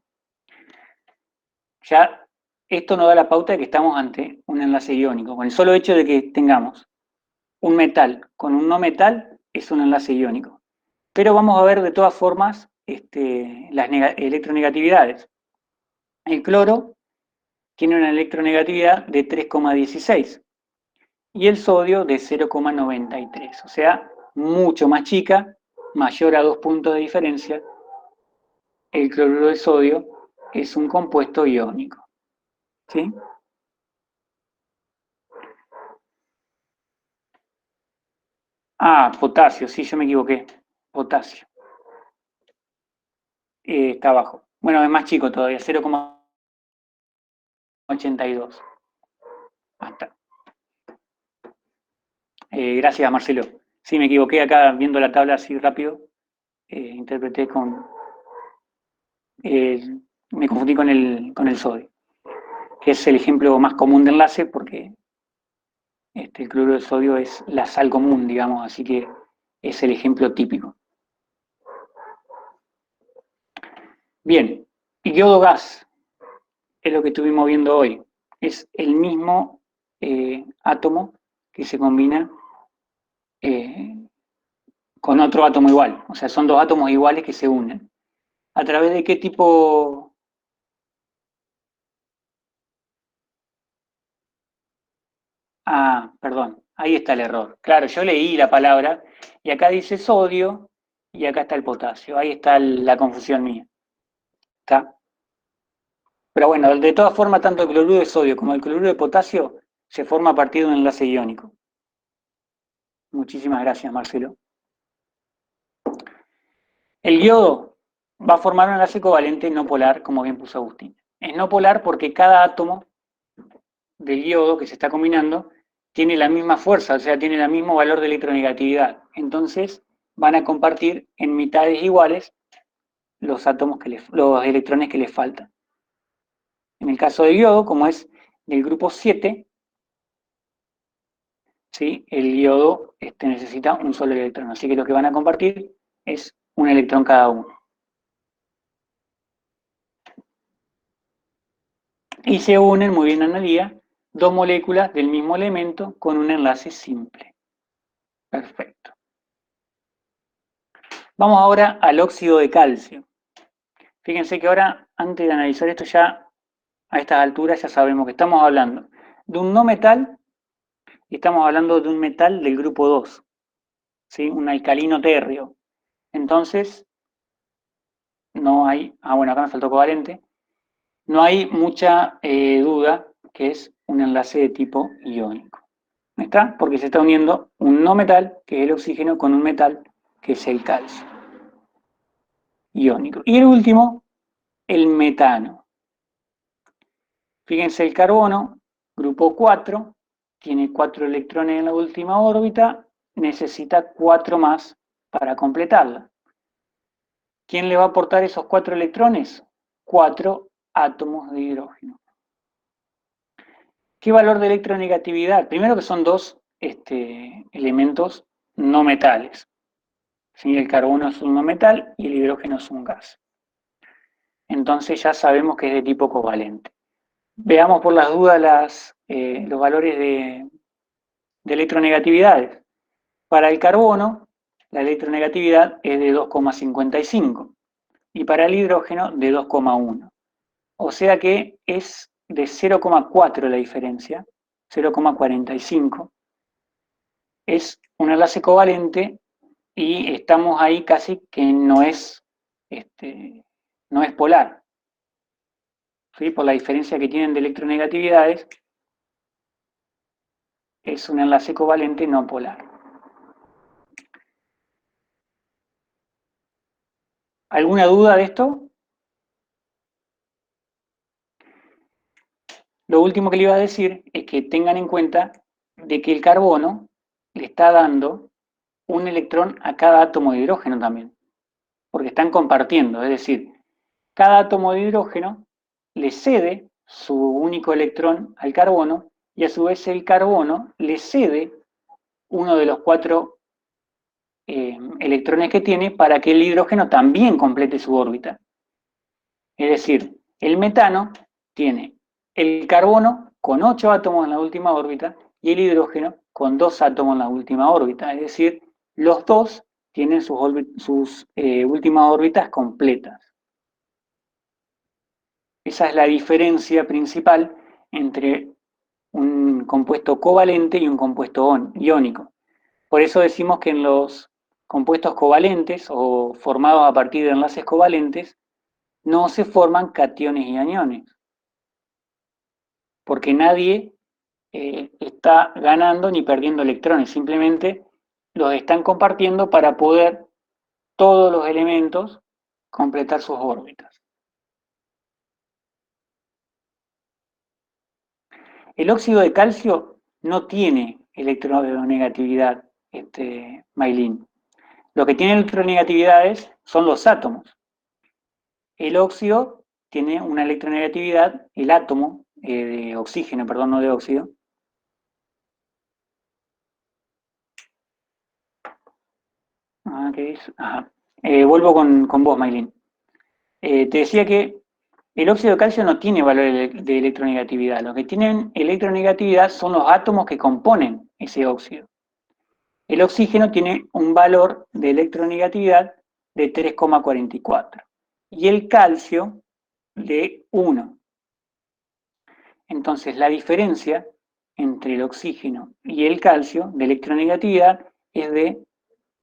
Ya esto nos da la pauta de que estamos ante un enlace iónico. Con el solo hecho de que tengamos un metal con un no metal, es un enlace iónico. Pero vamos a ver de todas formas las electronegatividades. El cloro tiene una electronegatividad de 3,16 y el sodio de 0,93, o sea, mucho más chica, mayor a 2 puntos de diferencia. El cloruro de sodio es un compuesto iónico. ¿Sí? Ah, potasio, sí, yo me equivoqué. Potasio. Está abajo. Bueno, es más chico todavía, 0,82. Hasta. Gracias, Marcelo. Sí, me equivoqué acá viendo la tabla así rápido. Interpreté con. Me confundí con el sodio. que es el ejemplo más común de enlace porque el cloruro de sodio es la sal común, digamos, así que es el ejemplo típico. Bien, yodo gas es lo que estuvimos viendo hoy. Es el mismo átomo que se combina eh, con otro átomo igual. O sea, son dos átomos iguales que se unen. ¿A través de qué tipo? Ah, perdón, ahí está el error. Claro, yo leí la palabra y acá dice sodio y acá está el potasio. Ahí está la confusión mía. ¿Está? Pero bueno, de todas formas, tanto el cloruro de sodio como el cloruro de potasio se forma a partir de un enlace iónico. Muchísimas gracias, Marcelo. El yodo va a formar un enlace covalente no polar, como bien puso Agustín. Es no polar porque cada átomo del yodo que se está combinando tiene la misma fuerza, o sea, tiene el mismo valor de electronegatividad. Entonces, van a compartir en mitades iguales los los electrones que les faltan. En el caso del yodo, como es del grupo 7, ¿sí? El yodo necesita un solo electrón, así que lo que van a compartir es un electrón cada uno. Y se unen, muy bien Analía, dos moléculas del mismo elemento con un enlace simple. Perfecto. Vamos ahora al óxido de calcio. Fíjense que ahora, antes de analizar esto ya, a estas alturas ya sabemos que estamos hablando de un no metal y estamos hablando de un metal del grupo 2, ¿sí? Un alcalino térreo. Entonces, no hay, bueno, acá me faltó covalente, no hay mucha duda que es un enlace de tipo iónico. ¿Está? Porque se está uniendo un no metal, que es el oxígeno, con un metal, que es el calcio, iónico. Y el último, el metano. Fíjense el carbono, grupo 4, tiene 4 electrones en la última órbita, necesita 4 más para completarla. ¿Quién le va a aportar esos 4 electrones? 4 átomos de hidrógeno. ¿Qué valor de electronegatividad? Primero que son dos elementos no metales. ¿Sí? El carbono es un no metal y el hidrógeno es un gas. Entonces ya sabemos que es de tipo covalente. Veamos por las dudas los valores de electronegatividades. Para el carbono, la electronegatividad es de 2,55 y para el hidrógeno de 2,1. O sea que es de 0,4 la diferencia, 0,45. Es un enlace covalente y estamos ahí casi que no es polar. ¿Sí? Por la diferencia que tienen de electronegatividades, es un enlace covalente no polar. ¿Alguna duda de esto? Lo último que le iba a decir es que tengan en cuenta de que el carbono le está dando un electrón a cada átomo de hidrógeno también, porque están compartiendo, es decir, cada átomo de hidrógeno le cede su único electrón al carbono y a su vez el carbono le cede uno de los 4 electrones que tiene para que el hidrógeno también complete su órbita. Es decir, el metano tiene el carbono con 8 átomos en la última órbita y el hidrógeno con 2 átomos en la última órbita. Es decir, los dos tienen sus últimas órbitas completas. Esa es la diferencia principal entre un compuesto covalente y un compuesto iónico. Por eso decimos que en los compuestos covalentes o formados a partir de enlaces covalentes no se forman cationes y aniones, porque nadie está ganando ni perdiendo electrones, simplemente los están compartiendo para poder todos los elementos completar sus órbitas. El óxido de calcio no tiene electronegatividad, Maylin. Lo que tiene electronegatividades son los átomos. El óxido tiene una electronegatividad, el átomo de oxígeno, perdón, no de óxido. ¿Qué es? Ajá. Vuelvo con vos, Maylin. Te decía que el óxido de calcio no tiene valor de electronegatividad. Lo que tienen electronegatividad son los átomos que componen ese óxido. El oxígeno tiene un valor de electronegatividad de 3,44 y el calcio de 1. Entonces, la diferencia entre el oxígeno y el calcio de electronegatividad es de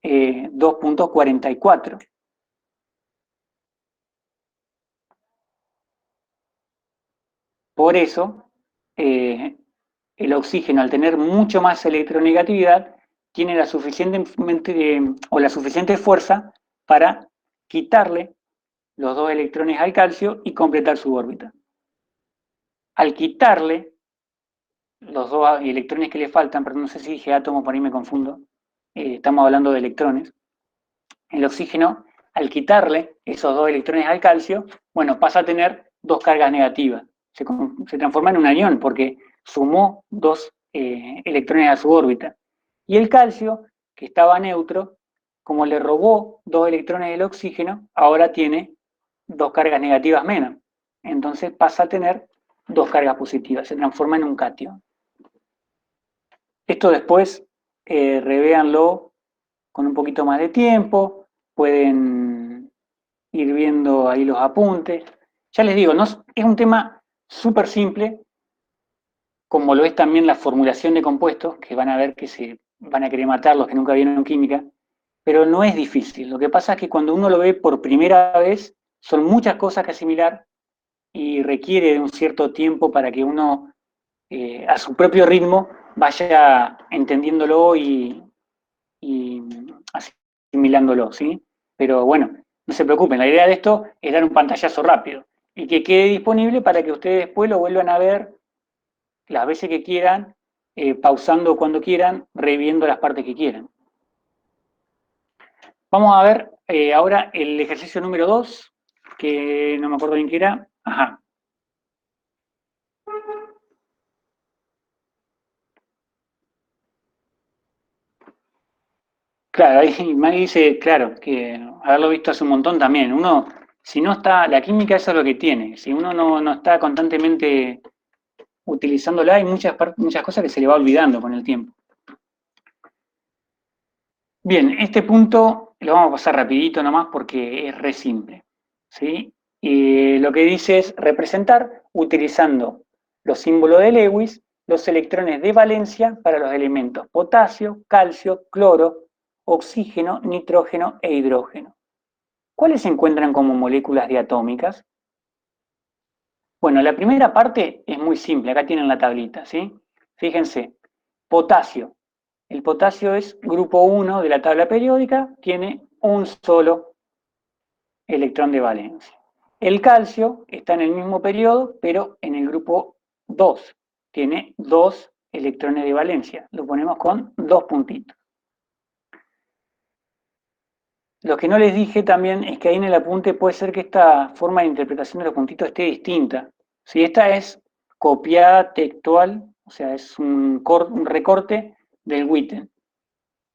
2,44. Por eso, eh, el oxígeno, al tener mucho más electronegatividad, tiene la suficiente fuerza para quitarle los dos electrones al calcio y completar su órbita. Al quitarle los dos electrones que le faltan, perdón, no sé si dije átomo, por ahí me confundo, estamos hablando de electrones, el oxígeno, al quitarle esos dos electrones al calcio, bueno, pasa a tener dos cargas negativas. Se transforma en un anión porque sumó dos electrones a su órbita. Y el calcio, que estaba neutro, como le robó dos electrones del oxígeno, ahora tiene dos cargas negativas menos. Entonces pasa a tener dos cargas positivas, se transforma en un cation. Esto después revéanlo con un poquito más de tiempo, pueden ir viendo ahí los apuntes. Ya les digo, no, es un tema súper simple, como lo es también la formulación de compuestos, que van a ver que se van a querer matar los que nunca vieron química, pero no es difícil. Lo que pasa es que cuando uno lo ve por primera vez, son muchas cosas que asimilar y requiere de un cierto tiempo para que uno, a su propio ritmo, vaya entendiéndolo y asimilándolo, ¿sí? Pero bueno, no se preocupen, la idea de esto es dar un pantallazo rápido y que quede disponible para que ustedes después lo vuelvan a ver las veces que quieran, pausando cuando quieran, reviendo las partes que quieran. Vamos a ver ahora el ejercicio número 2, que no me acuerdo bien qué era. Ajá. Claro, ahí Maggie dice, claro, que haberlo visto hace un montón también. Uno, si no está, la química eso es lo que tiene. Si uno no está constantemente utilizándola, hay muchas cosas que se le va olvidando con el tiempo. Bien, este punto lo vamos a pasar rapidito nomás porque es re simple, ¿sí? Y lo que dice es representar, utilizando los símbolos de Lewis, los electrones de valencia para los elementos potasio, calcio, cloro, oxígeno, nitrógeno e hidrógeno. ¿Cuáles se encuentran como moléculas diatómicas? Bueno, la primera parte es muy simple, acá tienen la tablita, ¿sí? Fíjense, potasio. El potasio es grupo 1 de la tabla periódica, tiene un solo electrón de valencia. El calcio está en el mismo periodo, pero en el grupo 2, tiene dos electrones de valencia. Lo ponemos con dos puntitos. Lo que no les dije también es que ahí en el apunte puede ser que esta forma de interpretación de los puntitos esté distinta. Si esta es copiada textual, o sea, es un recorte del Witten.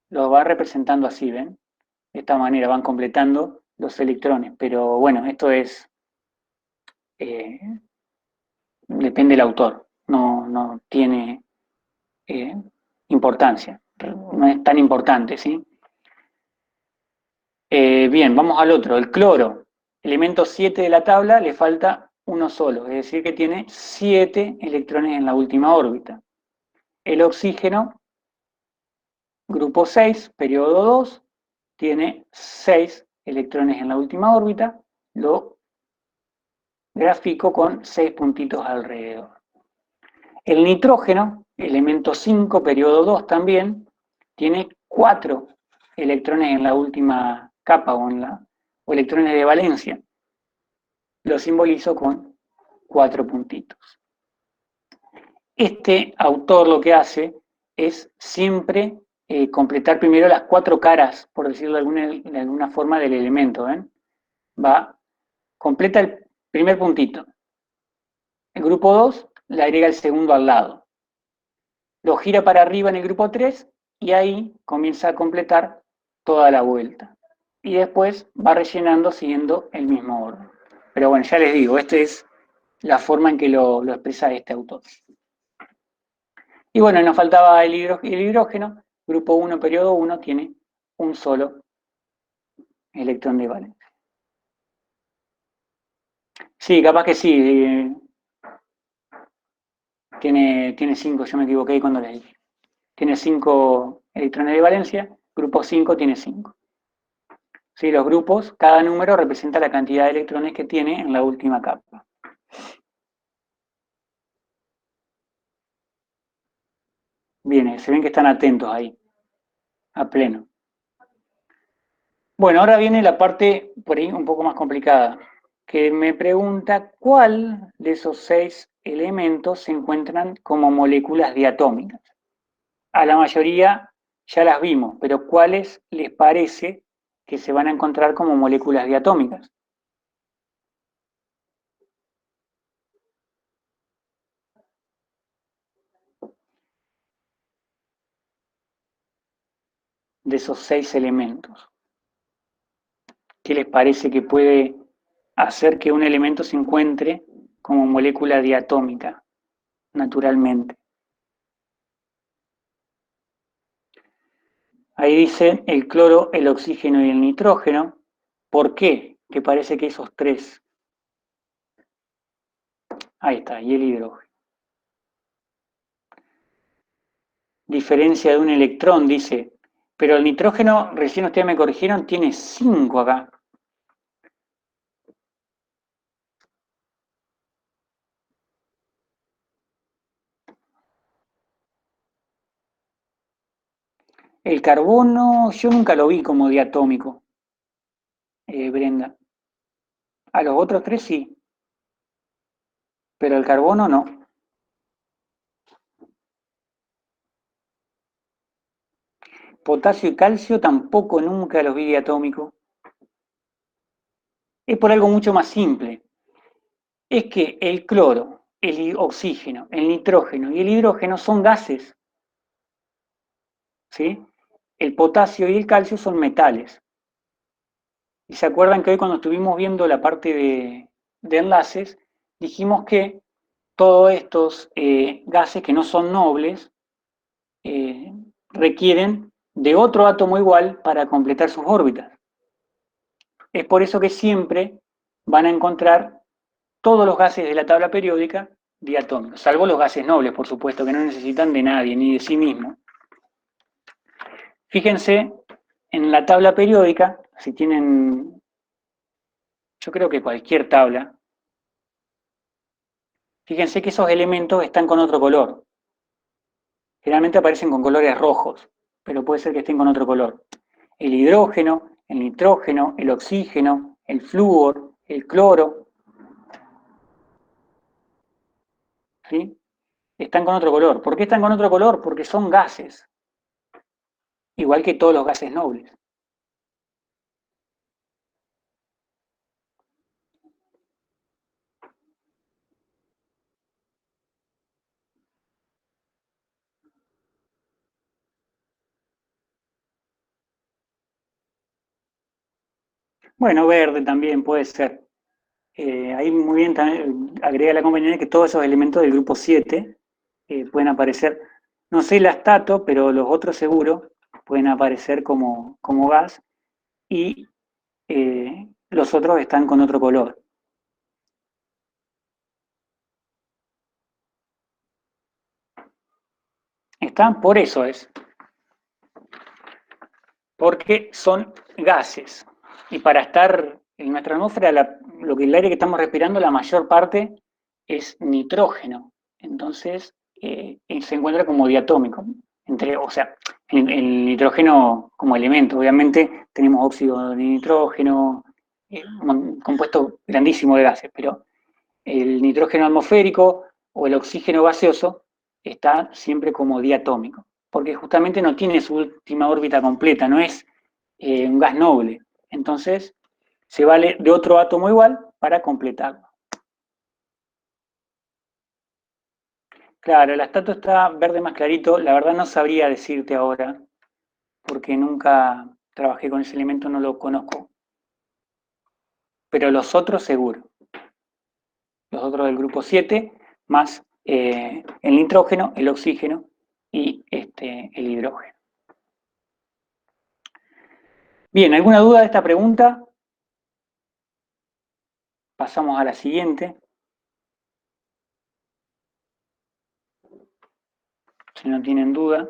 Lo va representando así, ¿ven? De esta manera van completando los electrones. Pero bueno, esto es, eh, depende del autor, no tiene eh, importancia, no es tan importante, ¿sí? Bien, vamos al otro, el cloro, elemento 7 de la tabla, le falta uno solo, es decir que tiene 7 electrones en la última órbita. El oxígeno, grupo 6, periodo 2, tiene 6 electrones en la última órbita, lo grafico con 6 puntitos alrededor. El nitrógeno, elemento 5, periodo 2 también, tiene 4 electrones en la última capa o electrones de valencia. Lo simbolizo con 4 puntitos. Este autor lo que hace es siempre completar primero las 4 caras, por decirlo de alguna forma, del elemento. ¿Ven? Completa el primer puntito. El grupo 2 le agrega el segundo al lado. Lo gira para arriba en el grupo 3 y ahí comienza a completar toda la vuelta. Y después va rellenando siguiendo el mismo orden. Pero bueno, ya les digo, esta es la forma en que lo expresa este autor. Y bueno, nos faltaba el hidrógeno. Grupo 1, periodo 1, tiene un solo electrón de valencia. Sí, capaz que sí. Tiene 5, yo me equivoqué cuando le dije. Tiene 5 electrones de valencia, grupo 5 tiene 5. ¿Sí? Los grupos, cada número representa la cantidad de electrones que tiene en la última capa. Bien, se ven que están atentos ahí, a pleno. Bueno, ahora viene la parte por ahí un poco más complicada, que me pregunta cuál de esos 6 elementos se encuentran como moléculas diatómicas. A la mayoría ya las vimos, pero ¿cuáles les parece que se van a encontrar como moléculas diatómicas? De esos 6 elementos. ¿Qué les parece que puede hacer que un elemento se encuentre como molécula diatómica, naturalmente? Ahí dicen el cloro, el oxígeno y el nitrógeno. ¿Por qué? Que parece que esos 3. Ahí está, y el hidrógeno. Diferencia de un electrón, dice. Pero el nitrógeno, recién ustedes me corrigieron, tiene 5 acá. El carbono, yo nunca lo vi como diatómico, Brenda. A los otros 3 sí, pero el carbono no. Potasio y calcio tampoco nunca los vi diatómicos. Es por algo mucho más simple. Es que el cloro, el oxígeno, el nitrógeno y el hidrógeno son gases, ¿sí? El potasio y el calcio son metales. Y se acuerdan que hoy cuando estuvimos viendo la parte de enlaces, dijimos que todos estos gases que no son nobles eh, requieren de otro átomo igual para completar sus órbitas. Es por eso que siempre van a encontrar todos los gases de la tabla periódica diatómicos, salvo los gases nobles, por supuesto, que no necesitan de nadie ni de sí mismos. Fíjense en la tabla periódica, si tienen, yo creo que cualquier tabla, fíjense que esos elementos están con otro color. Generalmente aparecen con colores rojos, pero puede ser que estén con otro color. El hidrógeno, el nitrógeno, el oxígeno, el flúor, el cloro, ¿sí? Están con otro color. ¿Por qué están con otro color? Porque son gases, igual que todos los gases nobles. Bueno, verde también puede ser. Ahí muy bien también agrega la compañía que todos esos elementos del grupo 7 pueden aparecer, no sé el astato, pero los otros seguro pueden aparecer como gas y los otros están con otro color. Están, por eso es, porque son gases. Y para estar en nuestra atmósfera, lo que el aire que estamos respirando, la mayor parte es nitrógeno. Entonces, se encuentra como diatómico. O sea, el nitrógeno como elemento. Obviamente tenemos óxido de nitrógeno, un compuesto grandísimo de gases, pero el nitrógeno atmosférico o el oxígeno gaseoso está siempre como diatómico, porque justamente no tiene su última órbita completa, no es un gas noble. Entonces, se vale de otro átomo igual para completarlo. Claro, el astato está verde más clarito. La verdad no sabría decirte ahora, porque nunca trabajé con ese elemento, no lo conozco. Pero los otros seguro. Los otros del grupo 7, más el nitrógeno, el oxígeno y el hidrógeno. Bien, ¿alguna duda de esta pregunta? Pasamos a la siguiente. Si no tienen duda.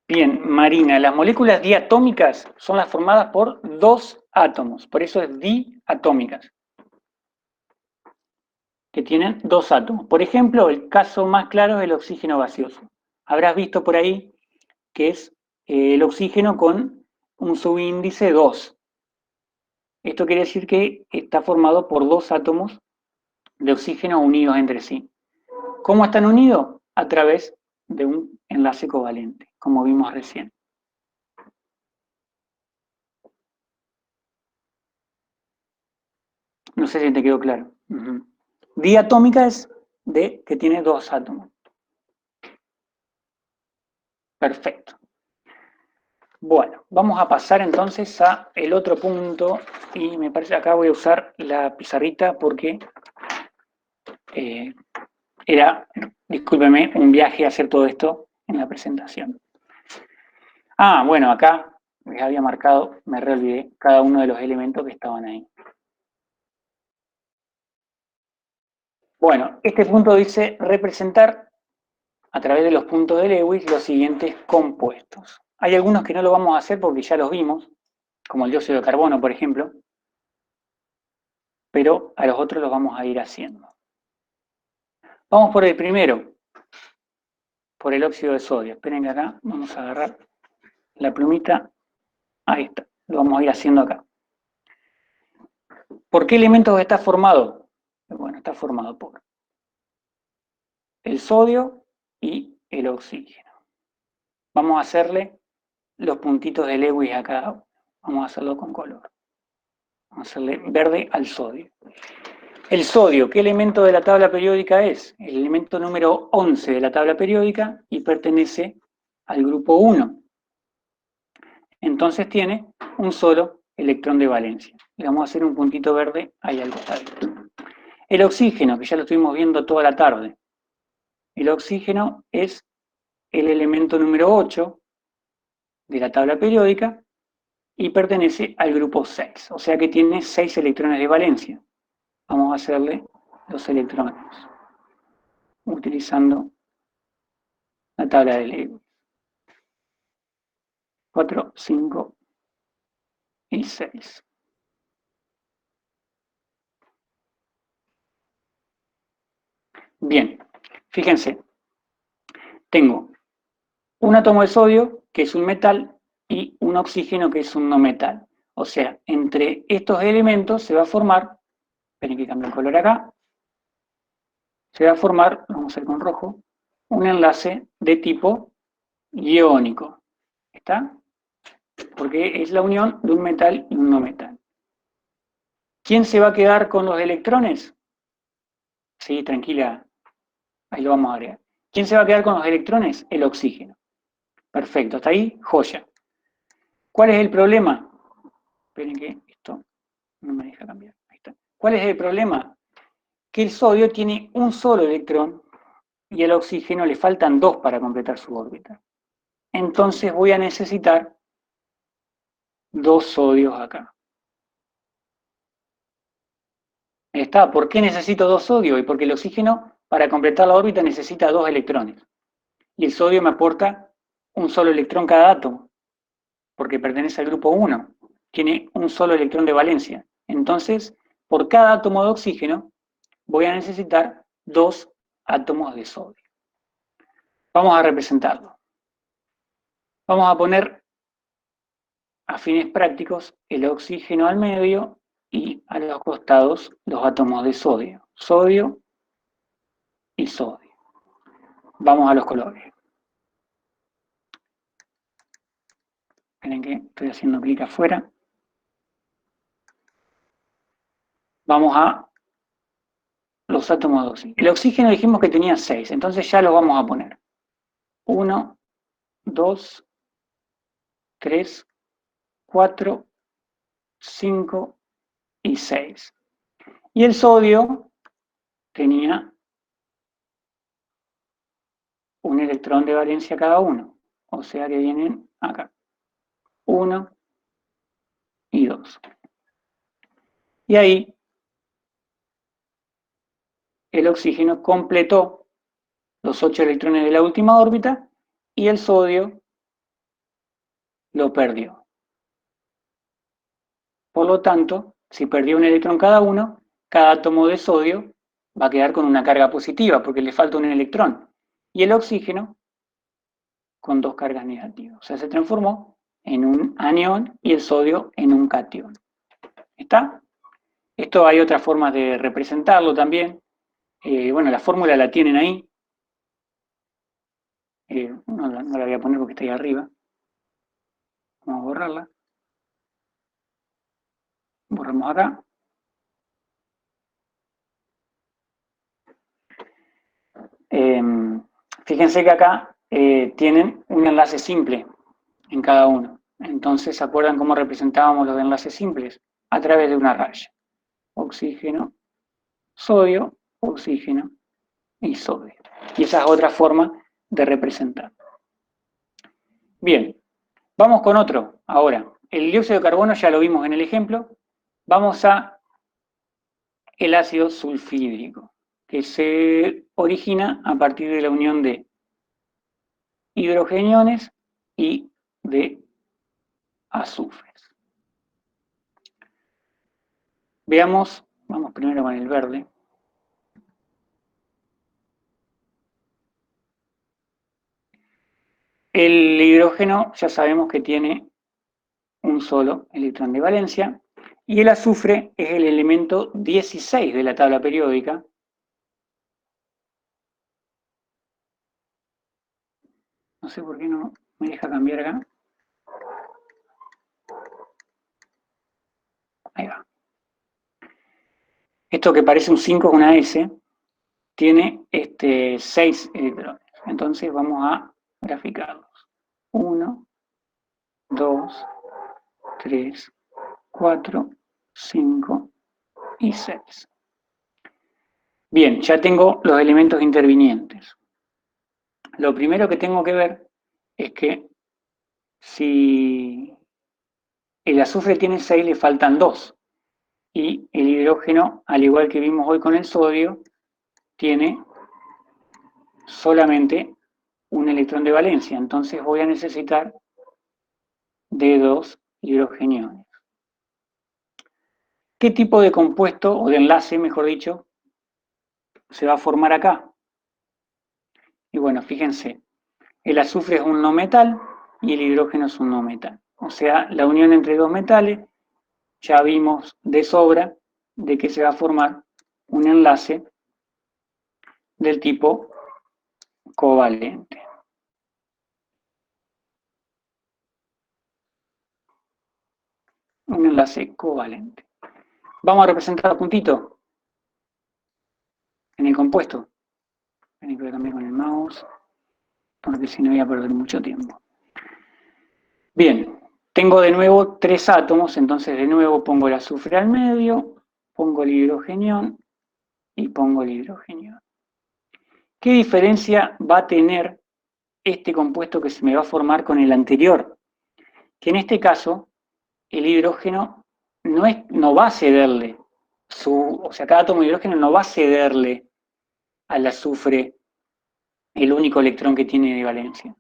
Bien, Marina, las moléculas diatómicas son las formadas por dos átomos, por eso es diatómicas, que tienen dos átomos. Por ejemplo, el caso más claro es el oxígeno gaseoso. Habrás visto por ahí que es el oxígeno con un subíndice 2. Esto quiere decir que está formado por dos átomos de oxígeno unidos entre sí. ¿Cómo están unidos? A través de un enlace covalente, como vimos recién. No sé si te quedó claro. Diatómica es de que tiene dos átomos. Perfecto. Bueno, vamos a pasar entonces a el otro punto y me parece acá voy a usar la pizarrita porque era, discúlpeme, un viaje a hacer todo esto en la presentación. Ah, bueno, acá les había marcado, me reolvidé, cada uno de los elementos que estaban ahí. Bueno, este punto dice representar a través de los puntos de Lewis los siguientes compuestos. Hay algunos que no lo vamos a hacer porque ya los vimos, como el dióxido de carbono, por ejemplo, pero a los otros los vamos a ir haciendo. Vamos por el primero, por el óxido de sodio. Esperen que acá vamos a agarrar la plumita. Ahí está, lo vamos a ir haciendo acá. ¿Por qué elementos está formado? Bueno, está formado por el sodio y el oxígeno. Vamos a hacerle los puntitos de Lewis a cada uno. Vamos a hacerlo con color. Vamos a hacerle verde al sodio. El sodio, ¿qué elemento de la tabla periódica es? El elemento número 11 de la tabla periódica y pertenece al grupo 1. Entonces tiene un solo electrón de valencia. Le vamos a hacer un puntito verde ahí al costado. El oxígeno, que ya lo estuvimos viendo toda la tarde. El oxígeno es el elemento número 8 de la tabla periódica y pertenece al grupo 6, o sea que tiene 6 electrones de valencia. Vamos a hacerle los electrones utilizando la tabla de Lewis. 4, 5 y 6. Bien, fíjense, tengo un átomo de sodio, que es un metal, y un oxígeno, que es un no metal. O sea, entre estos elementos se va a formar, esperen que cambie el color acá, se va a formar, vamos a hacer con rojo, un enlace de tipo iónico. ¿Está? Porque es la unión de un metal y un no metal. ¿Quién se va a quedar con los electrones? Sí, tranquila, ahí lo vamos a agregar. ¿Quién se va a quedar con los electrones? El oxígeno. Perfecto, hasta ahí, joya. ¿Cuál es el problema? Esperen que esto no me deja cambiar. Ahí está. ¿Cuál es el problema? Que el sodio tiene un solo electrón y al oxígeno le faltan dos para completar su órbita. Entonces voy a necesitar dos sodios acá. Ahí está. ¿Por qué necesito dos sodios? Y porque el oxígeno, para completar la órbita, necesita dos electrones. Y el sodio me aporta un solo electrón cada átomo, porque pertenece al grupo 1. Tiene un solo electrón de valencia. Entonces, por cada átomo de oxígeno, voy a necesitar dos átomos de sodio. Vamos a representarlo. Vamos a poner a fines prácticos el oxígeno al medio y a los costados los átomos de sodio. Sodio y sodio. Vamos a los colores. Esperen que estoy haciendo clic afuera. Vamos a los átomos de oxígeno. El oxígeno dijimos que tenía 6, entonces ya lo vamos a poner. 1, 2, 3, 4, 5 y 6. Y el sodio tenía un electrón de valencia cada uno. O sea que vienen acá. 1 y 2. Y ahí el oxígeno completó los 8 electrones de la última órbita y el sodio lo perdió. Por lo tanto, si perdió un electrón cada uno, cada átomo de sodio va a quedar con una carga positiva porque le falta un electrón. Y el oxígeno con 2 cargas negativas. O sea, se transformó en un anión y el sodio en un catión. ¿Está? Esto hay otras formas de representarlo también. Bueno, la fórmula la tienen ahí. No la voy a poner porque está ahí arriba. Vamos a borrarla. Borramos acá. Fíjense que acá tienen un enlace simple en cada uno. Entonces, ¿se acuerdan cómo representábamos los enlaces simples? A través de una raya. Oxígeno, sodio, oxígeno y sodio. Y esa es otra forma de representar. Bien, vamos con otro ahora. El dióxido de carbono ya lo vimos en el ejemplo. Vamos a el ácido sulfídrico, que se origina a partir de la unión de hidrogeniones y de azufres. Veamos, vamos primero con el verde. El hidrógeno ya sabemos que tiene un solo electrón de valencia y el azufre es el elemento 16 de la tabla periódica. No sé por qué no me deja cambiar acá. Ahí va. Esto que parece un 5 es una S, tiene 6 electrones. Entonces vamos a graficarlos. 1, 2, 3, 4, 5 y 6. Bien, ya tengo los elementos intervinientes. Lo primero que tengo que ver es que si el azufre tiene 6, le faltan 2. Y el hidrógeno, al igual que vimos hoy con el sodio, tiene solamente un electrón de valencia. Entonces voy a necesitar de 2 hidrogeniones. ¿Qué tipo de compuesto, o de enlace, mejor dicho, se va a formar acá? Y bueno, fíjense, el azufre es un no metal y el hidrógeno es un no metal. O sea, la unión entre dos metales, ya vimos de sobra de que se va a formar un enlace del tipo covalente. Un enlace covalente. Vamos a representar a puntito en el compuesto. Voy a cambiar con el mouse, porque si no voy a perder mucho tiempo. Bien, tengo de nuevo 3 átomos, entonces de nuevo pongo el azufre al medio, pongo el hidrogenión y pongo el hidrogenión. ¿Qué diferencia va a tener este compuesto que se me va a formar con el anterior? Que en este caso el hidrógeno no va a cederle, o sea, cada átomo de hidrógeno no va a cederle al azufre el único electrón que tiene de valencia,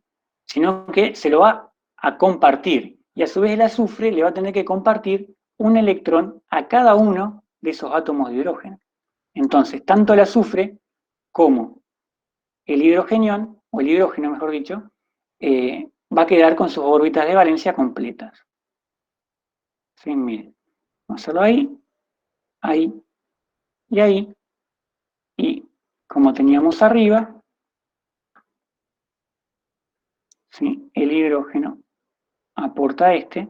sino que se lo va a compartir. Y a su vez el azufre le va a tener que compartir un electrón a cada uno de esos átomos de hidrógeno. Entonces, tanto el azufre como el hidrogenión, o el hidrógeno mejor dicho, va a quedar con sus órbitas de valencia completas. ¿Sí? Miren, vamos a hacerlo ahí, ahí y ahí. Y como teníamos arriba, ¿sí? El hidrógeno aporta este,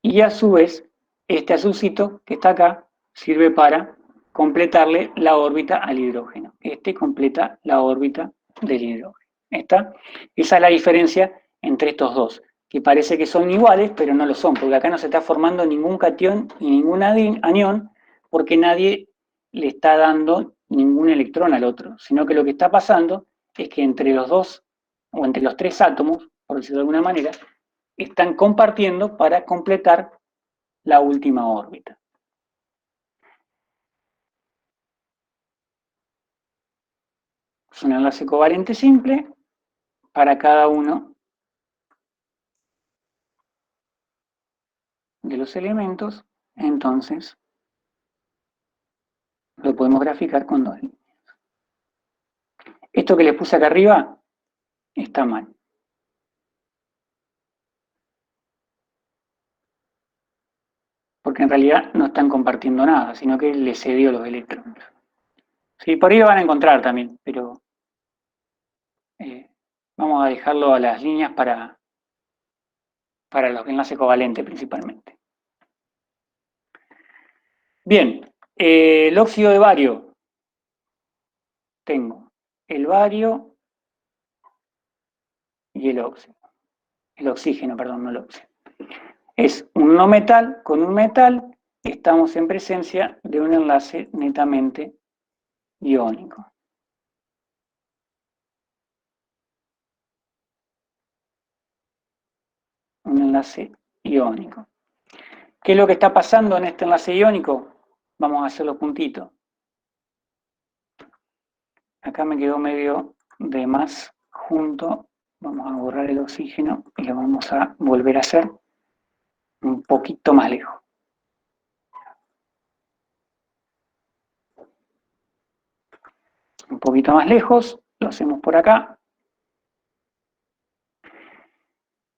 y a su vez, este azulcito que está acá sirve para completarle la órbita al hidrógeno. Este completa la órbita del hidrógeno. ¿Está? Esa es la diferencia entre estos dos, que parece que son iguales, pero no lo son, porque acá no se está formando ningún catión y ningún anión, porque nadie le está dando ningún electrón al otro, sino que lo que está pasando es que entre los dos, o entre los tres átomos, por decirlo de alguna manera, están compartiendo para completar la última órbita. Es un enlace covalente simple para cada uno de los elementos, entonces lo podemos graficar con dos líneas. Esto que les puse acá arriba está mal. Porque en realidad no están compartiendo nada, sino que le cedió los electrones. Sí, por ahí lo van a encontrar también, pero vamos a dejarlo a las líneas para los enlaces covalentes principalmente. Bien, el óxido de bario. Tengo el bario y el óxido. El oxígeno, perdón, no el óxido. Es un no metal con un metal, estamos en presencia de un enlace netamente iónico. Un enlace iónico. ¿Qué es lo que está pasando en este enlace iónico? Vamos a hacer los puntitos. Acá me quedó medio de más junto. Vamos a borrar el oxígeno y lo vamos a volver a hacer un poquito más lejos. Un poquito más lejos, lo hacemos por acá.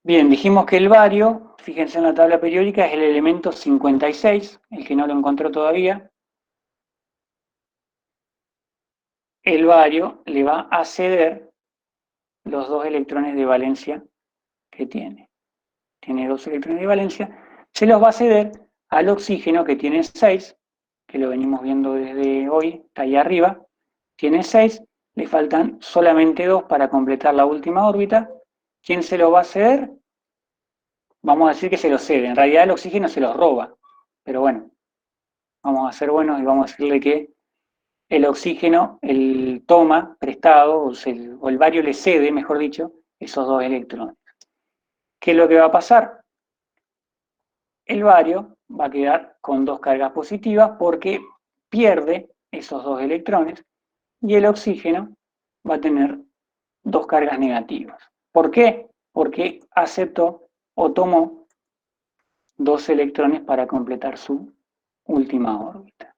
Bien, dijimos que el bario, fíjense en la tabla periódica, es el elemento 56, el que no lo encontró todavía. El bario le va a ceder los dos electrones de valencia que tiene. Tiene dos electrones de valencia, se los va a ceder al oxígeno que tiene 6, que lo venimos viendo desde hoy, está ahí arriba, tiene 6, le faltan solamente 2 para completar la última órbita. ¿Quién se lo va a ceder? Vamos a decir que se lo cede, en realidad el oxígeno se los roba, pero bueno, vamos a ser buenos y vamos a decirle que el oxígeno, el toma prestado, o el bario le cede, mejor dicho, esos dos electrones. ¿Qué es lo que va a pasar? El bario va a quedar con dos cargas positivas porque pierde esos dos electrones y el oxígeno va a tener dos cargas negativas. ¿Por qué? Porque aceptó o tomó dos electrones para completar su última órbita.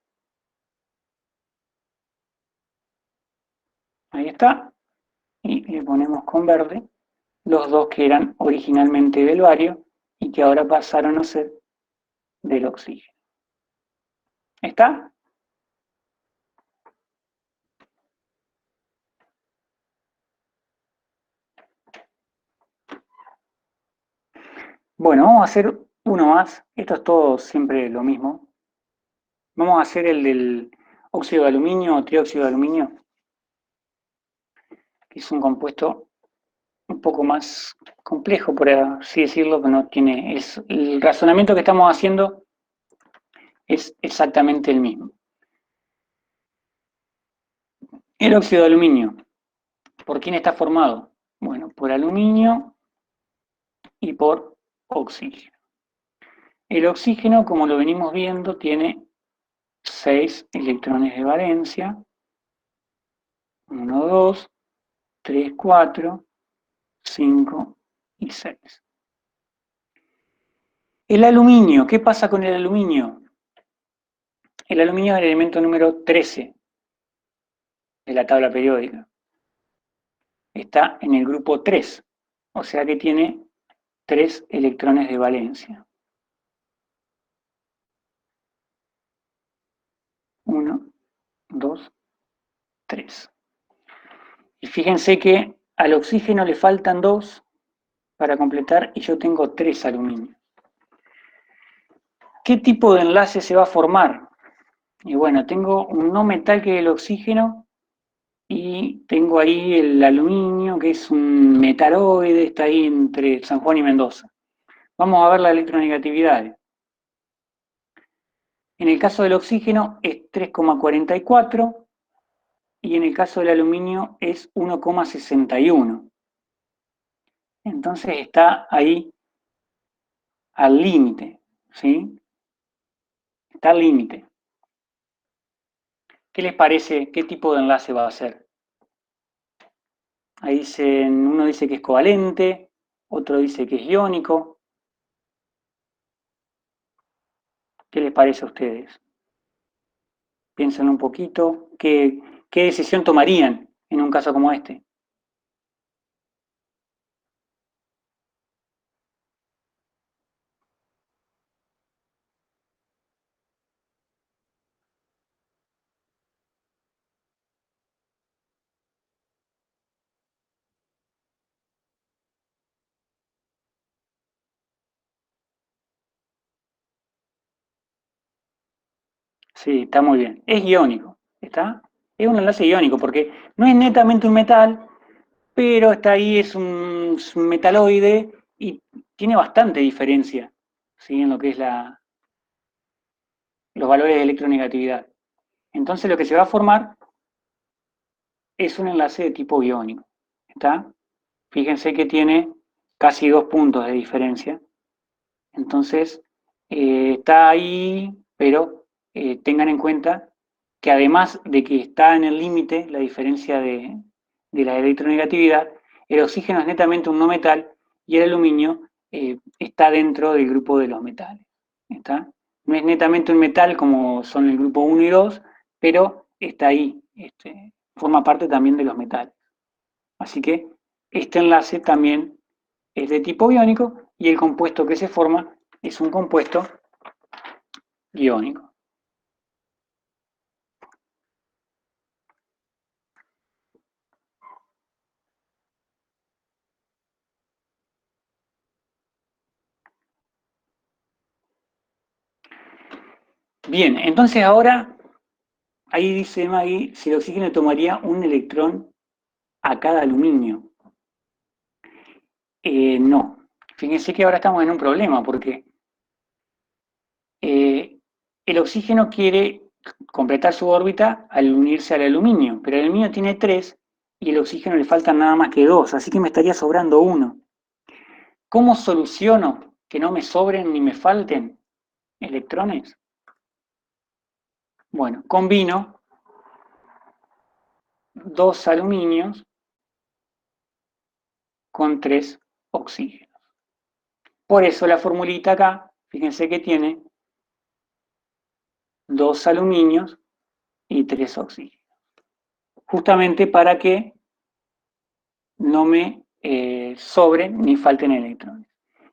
Ahí está. Y le ponemos con verde los dos que eran originalmente del bario y que ahora pasaron a ser del oxígeno. ¿Está? Bueno, vamos a hacer uno más. Esto es todo siempre lo mismo. Vamos a hacer el del óxido de aluminio o trióxido de aluminio, que es un compuesto un poco más complejo, por así decirlo, que no tiene. El razonamiento que estamos haciendo es exactamente el mismo. El óxido de aluminio, ¿por quién está formado? Bueno, por aluminio y por oxígeno. El oxígeno, como lo venimos viendo, tiene 6 electrones de valencia. 1, 2, 3, 4, 5 y 6. El aluminio, ¿qué pasa con el aluminio? El aluminio es el elemento número 13 de la tabla periódica. Está en el grupo 3, o sea que tiene 3 electrones de valencia. 1, 2, 3. Y fíjense que al oxígeno le faltan 2 para completar y yo tengo 3 aluminios. ¿Qué tipo de enlace se va a formar? Y bueno, tengo un no metal que es el oxígeno y tengo ahí el aluminio que es un metaloide, está ahí entre San Juan y Mendoza. Vamos a ver la electronegatividad. En el caso del oxígeno es 3,44 y en el caso del aluminio es 1,61. Entonces está ahí al límite, ¿sí? Está al límite. ¿Qué les parece? ¿Qué tipo de enlace va a ser? Ahí uno dice que es covalente, otro dice que es iónico. ¿Qué les parece a ustedes? Piensen un poquito, ¿qué decisión tomarían en un caso como este? Sí, está muy bien. Es iónico, ¿está? Es un enlace iónico porque no es netamente un metal, pero está ahí, es un metaloide y tiene bastante diferencia, ¿sí? En lo que es los valores de electronegatividad. Entonces lo que se va a formar es un enlace de tipo iónico, ¿está? Fíjense que tiene casi 2 puntos de diferencia. Entonces, está ahí, pero tengan en cuenta que además de que está en el límite la diferencia de la electronegatividad, el oxígeno es netamente un no metal y el aluminio está dentro del grupo de los metales. ¿Está? No es netamente un metal como son el grupo 1 y 2, pero está ahí, forma parte también de los metales. Así que este enlace también es de tipo iónico y el compuesto que se forma es un compuesto iónico. Bien, entonces ahora, ahí dice Maggie, si el oxígeno tomaría un electrón a cada aluminio. No, fíjense que ahora estamos en un problema porque eh, el oxígeno quiere completar su órbita al unirse al aluminio, pero el aluminio tiene 3 y el oxígeno le faltan nada más que 2, así que me estaría sobrando 1. ¿Cómo soluciono que no me sobren ni me falten electrones? Bueno, combino 2 aluminios con 3 oxígenos. Por eso la formulita acá, fíjense que tiene 2 aluminios y 3 oxígenos. Justamente para que no me sobren ni falten electrones.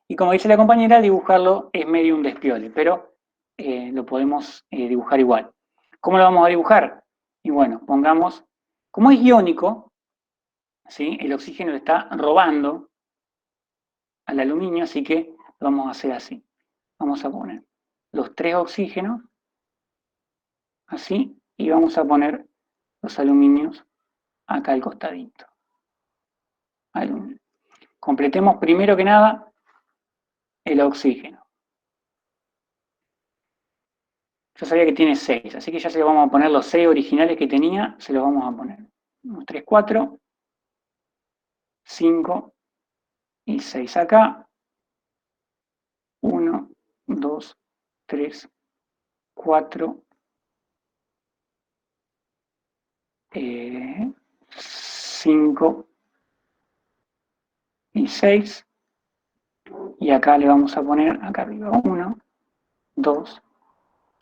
Y como dice la compañera, dibujarlo es medio un despiole, pero lo podemos dibujar igual. ¿Cómo lo vamos a dibujar? Y bueno, pongamos, como es iónico, ¿sí? El oxígeno le está robando al aluminio, así que lo vamos a hacer así. Vamos a poner los 3 oxígenos, así, y vamos a poner los aluminios acá al costadito. Aluminio. Completemos primero que nada el oxígeno. Yo sabía que tiene 6, así que ya se lo vamos a poner los 6 originales que tenía, se los vamos a poner. 1, 3, 4, 5 y 6 acá. 1, 2, 3, 4, 5 y 6. Y acá le vamos a poner, acá arriba, 1, 2,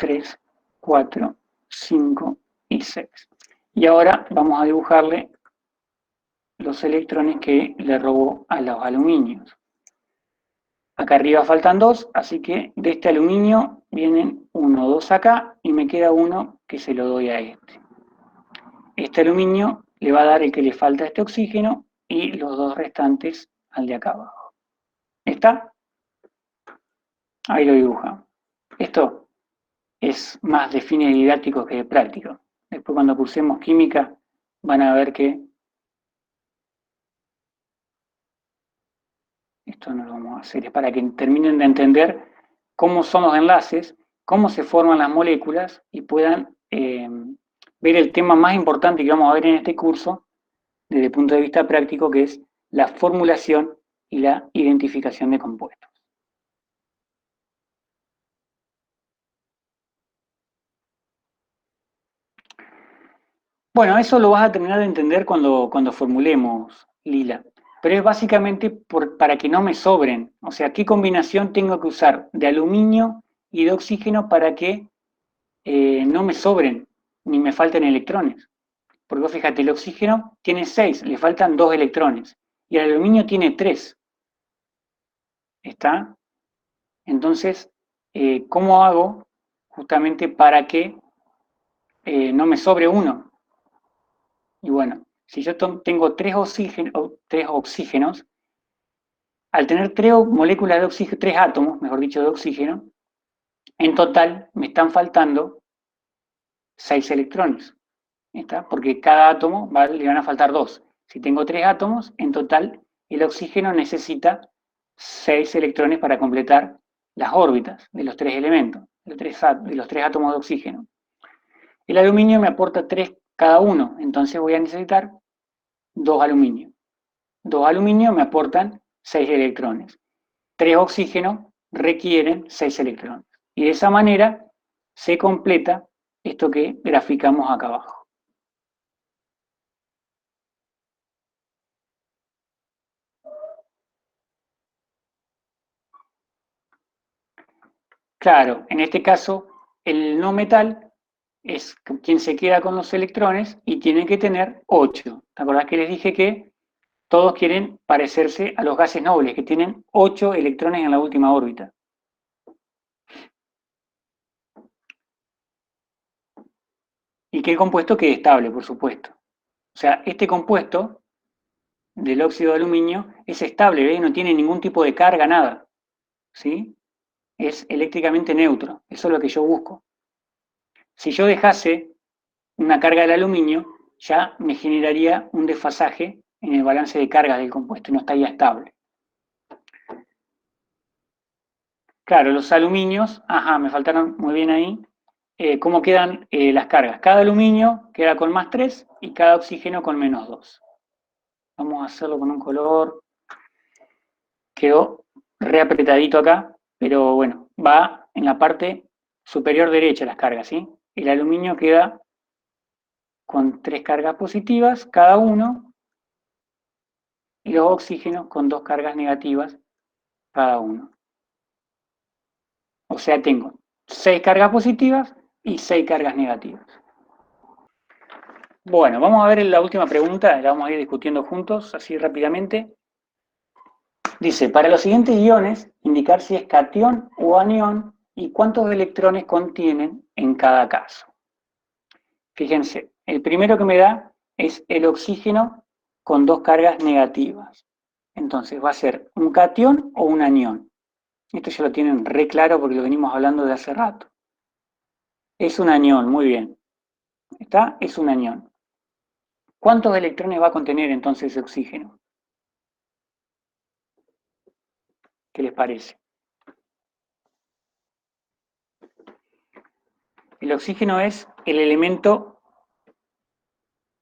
3, 4, 5 y 6. Y ahora vamos a dibujarle los electrones que le robó a los aluminios. Acá arriba faltan 2, así que de este aluminio vienen 1, 2 acá y me queda uno que se lo doy a este. Este aluminio le va a dar el que le falta a este oxígeno y los 2 restantes al de acá abajo. ¿Está? Ahí lo dibuja. Esto es más de fines didácticos que de prácticos. Después cuando cursemos química van a ver que esto no lo vamos a hacer, es para que terminen de entender cómo son los enlaces, cómo se forman las moléculas y puedan ver el tema más importante que vamos a ver en este curso desde el punto de vista práctico, que es la formulación y la identificación de compuestos. Bueno, eso lo vas a terminar de entender cuando formulemos, Lila. Pero es básicamente para que no me sobren. O sea, ¿qué combinación tengo que usar de aluminio y de oxígeno para que no me sobren ni me falten electrones? Porque vos fíjate, el oxígeno tiene 6, le faltan 2 electrones. Y el aluminio tiene 3. ¿Está? Entonces, ¿cómo hago justamente para que no me sobre uno? Y bueno, si yo tengo 3 oxígenos, al tener 3 moléculas de oxígeno, 3 átomos, mejor dicho, de oxígeno, en total me están faltando 6 electrones. ¿Está? Porque cada átomo le van a faltar 2. Si tengo 3 átomos, en total el oxígeno necesita 6 electrones para completar las órbitas de los 3 elementos, de los 3 átomos de oxígeno. El aluminio me aporta 3 cada uno, entonces voy a necesitar 2 aluminios. 2 aluminios me aportan 6 electrones. 3 oxígenos requieren 6 electrones. Y de esa manera se completa esto que graficamos acá abajo. Claro, en este caso, el no metal es quien se queda con los electrones y tiene que tener 8. ¿Te acordás que les dije que todos quieren parecerse a los gases nobles, que tienen 8 electrones en la última órbita? Y que el compuesto quede estable, por supuesto. O sea, este compuesto del óxido de aluminio es estable, ¿ves? No tiene ningún tipo de carga, nada. ¿Sí? Es eléctricamente neutro. Eso es lo que yo busco. Si yo dejase una carga del aluminio, ya me generaría un desfasaje en el balance de cargas del compuesto y no estaría estable. Claro, los aluminios, ajá, me faltaron muy bien ahí. ¿Cómo quedan las cargas? Cada aluminio queda con +3 y cada oxígeno con -2. Vamos a hacerlo con un color. Quedó reapretadito acá, pero bueno, va en la parte superior derecha las cargas, ¿sí? El aluminio queda con 3 cargas positivas cada uno y los oxígenos con 2 cargas negativas cada uno. O sea, tengo 6 cargas positivas y 6 cargas negativas. Bueno, vamos a ver la última pregunta, la vamos a ir discutiendo juntos, así rápidamente. Dice, para los siguientes iones, indicar si es catión o anión y cuántos electrones contienen en cada caso. Fíjense, el primero que me da es el oxígeno con 2 cargas negativas. Entonces va a ser un catión o un anión. Esto ya lo tienen re claro porque lo venimos hablando de hace rato. Es un anión, muy bien. ¿Está? Es un anión. ¿Cuántos electrones va a contener entonces ese oxígeno? ¿Qué les parece? El oxígeno es el elemento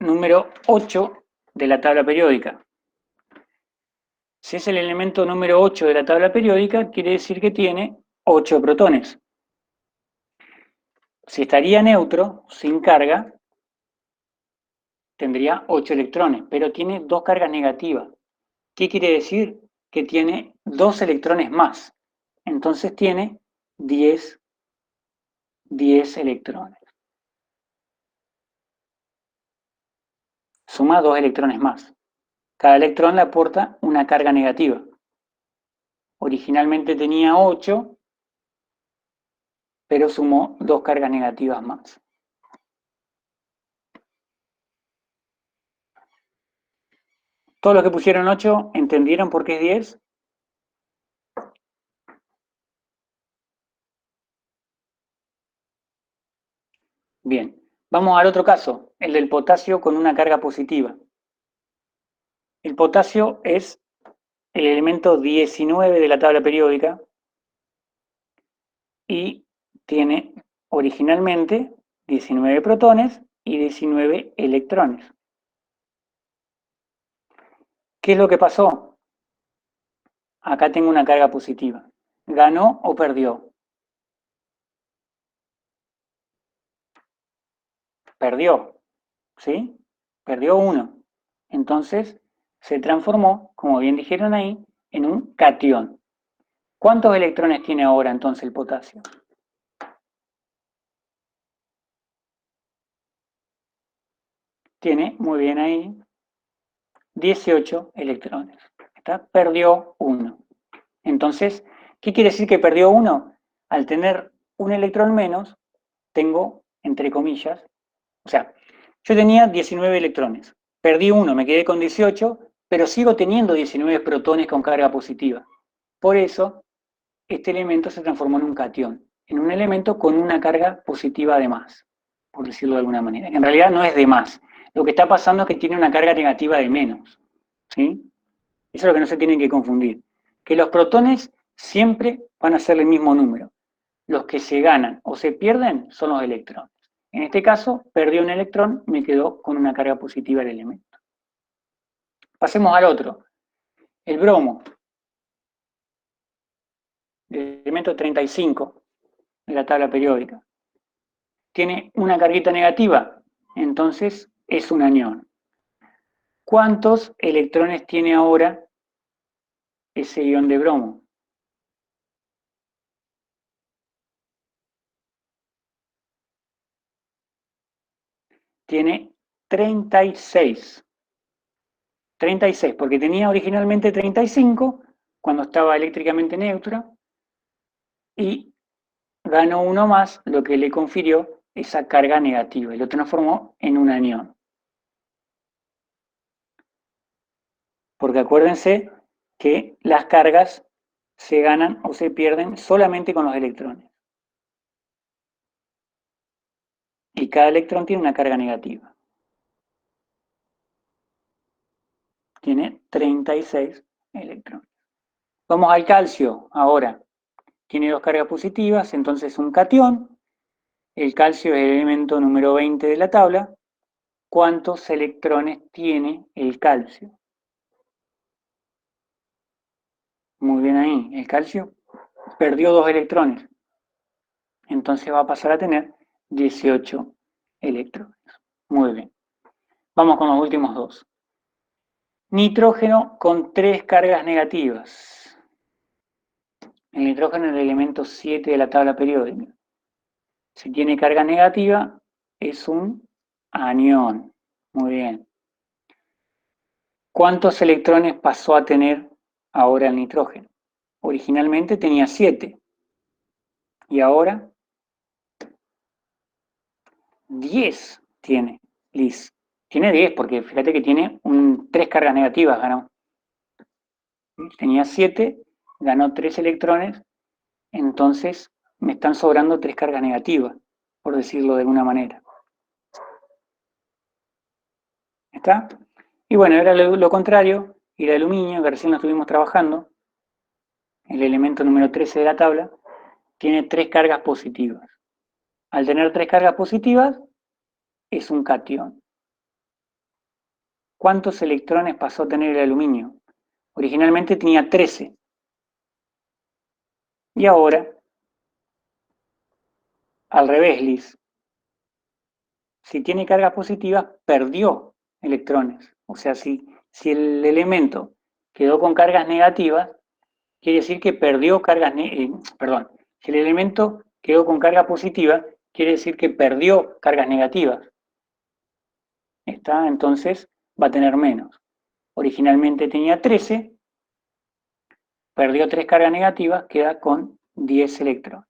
número 8 de la tabla periódica. Si es el elemento número 8 de la tabla periódica, quiere decir que tiene 8 protones. Si estaría neutro, sin carga, tendría 8 electrones, pero tiene 2 cargas negativas. ¿Qué quiere decir? Que tiene 2 electrones más. Entonces tiene 10 electrones. Suma 2 electrones más. Cada electrón le aporta una carga negativa. Originalmente tenía 8, pero sumó 2 cargas negativas más. Todos los que pusieron 8, ¿entendieron por qué es 10? Bien, vamos al otro caso, el del potasio con una carga positiva. El potasio es el elemento 19 de la tabla periódica y tiene originalmente 19 protones y 19 electrones. ¿Qué es lo que pasó? Acá tengo una carga positiva. ¿Ganó o perdió? Perdió, ¿sí? Perdió 1. Entonces se transformó, como bien dijeron ahí, en un catión. ¿Cuántos electrones tiene ahora entonces el potasio? Tiene, muy bien ahí, 18 electrones. Perdió 1. Entonces, ¿qué quiere decir que perdió 1? Al tener un electrón menos, tengo, entre comillas, o sea, yo tenía 19 electrones, perdí 1, me quedé con 18, pero sigo teniendo 19 protones con carga positiva. Por eso, este elemento se transformó en un catión, en un elemento con una carga positiva de más, por decirlo de alguna manera. En realidad no es de más, lo que está pasando es que tiene una carga negativa de menos, ¿sí? Eso es lo que no se tienen que confundir. Que los protones siempre van a ser el mismo número. Los que se ganan o se pierden son los electrones. En este caso, perdí un electrón, me quedó con una carga positiva el elemento. Pasemos al otro. El bromo, el elemento 35 de la tabla periódica. Tiene una carguita negativa, entonces es un anión. ¿Cuántos electrones tiene ahora ese ion de bromo? Tiene 36. 36, porque tenía originalmente 35 cuando estaba eléctricamente neutro y ganó uno más, lo que le confirió esa carga negativa y lo transformó en un anión. Porque acuérdense que las cargas se ganan o se pierden solamente con los electrones. Y cada electrón tiene una carga negativa. Tiene 36 electrones. Vamos al calcio ahora. Tiene dos cargas positivas, entonces un catión. El calcio es el elemento número 20 de la tabla. ¿Cuántos electrones tiene el calcio? Muy bien ahí. El calcio perdió 2 electrones. Entonces va a pasar a tener 18 electrones. Muy bien. Vamos con los últimos dos. Nitrógeno con 3 cargas negativas. El nitrógeno es el elemento 7 de la tabla periódica. Si tiene carga negativa, es un anión. Muy bien. ¿Cuántos electrones pasó a tener ahora el nitrógeno? Originalmente tenía 7. Y ahora 10 tiene Liz. Tiene 10 porque fíjate que tiene 3 cargas negativas, ganó. Tenía 7, ganó 3 electrones, entonces me están sobrando 3 cargas negativas, por decirlo de alguna manera. ¿Está? Y bueno, era lo contrario, el aluminio, que recién lo estuvimos trabajando, el elemento número 13 de la tabla, tiene 3 cargas positivas. Al tener 3 cargas positivas, es un catión. ¿Cuántos electrones pasó a tener el aluminio? Originalmente tenía 13. Y ahora, al revés, Liz. Si tiene cargas positivas, perdió electrones. O sea, si el elemento quedó con cargas negativas, quiere decir que perdió cargas, perdón, si el elemento quedó con carga positiva, quiere decir que perdió cargas negativas. ¿Está? Entonces va a tener menos. Originalmente tenía 13, perdió 3 cargas negativas, queda con 10 electrones.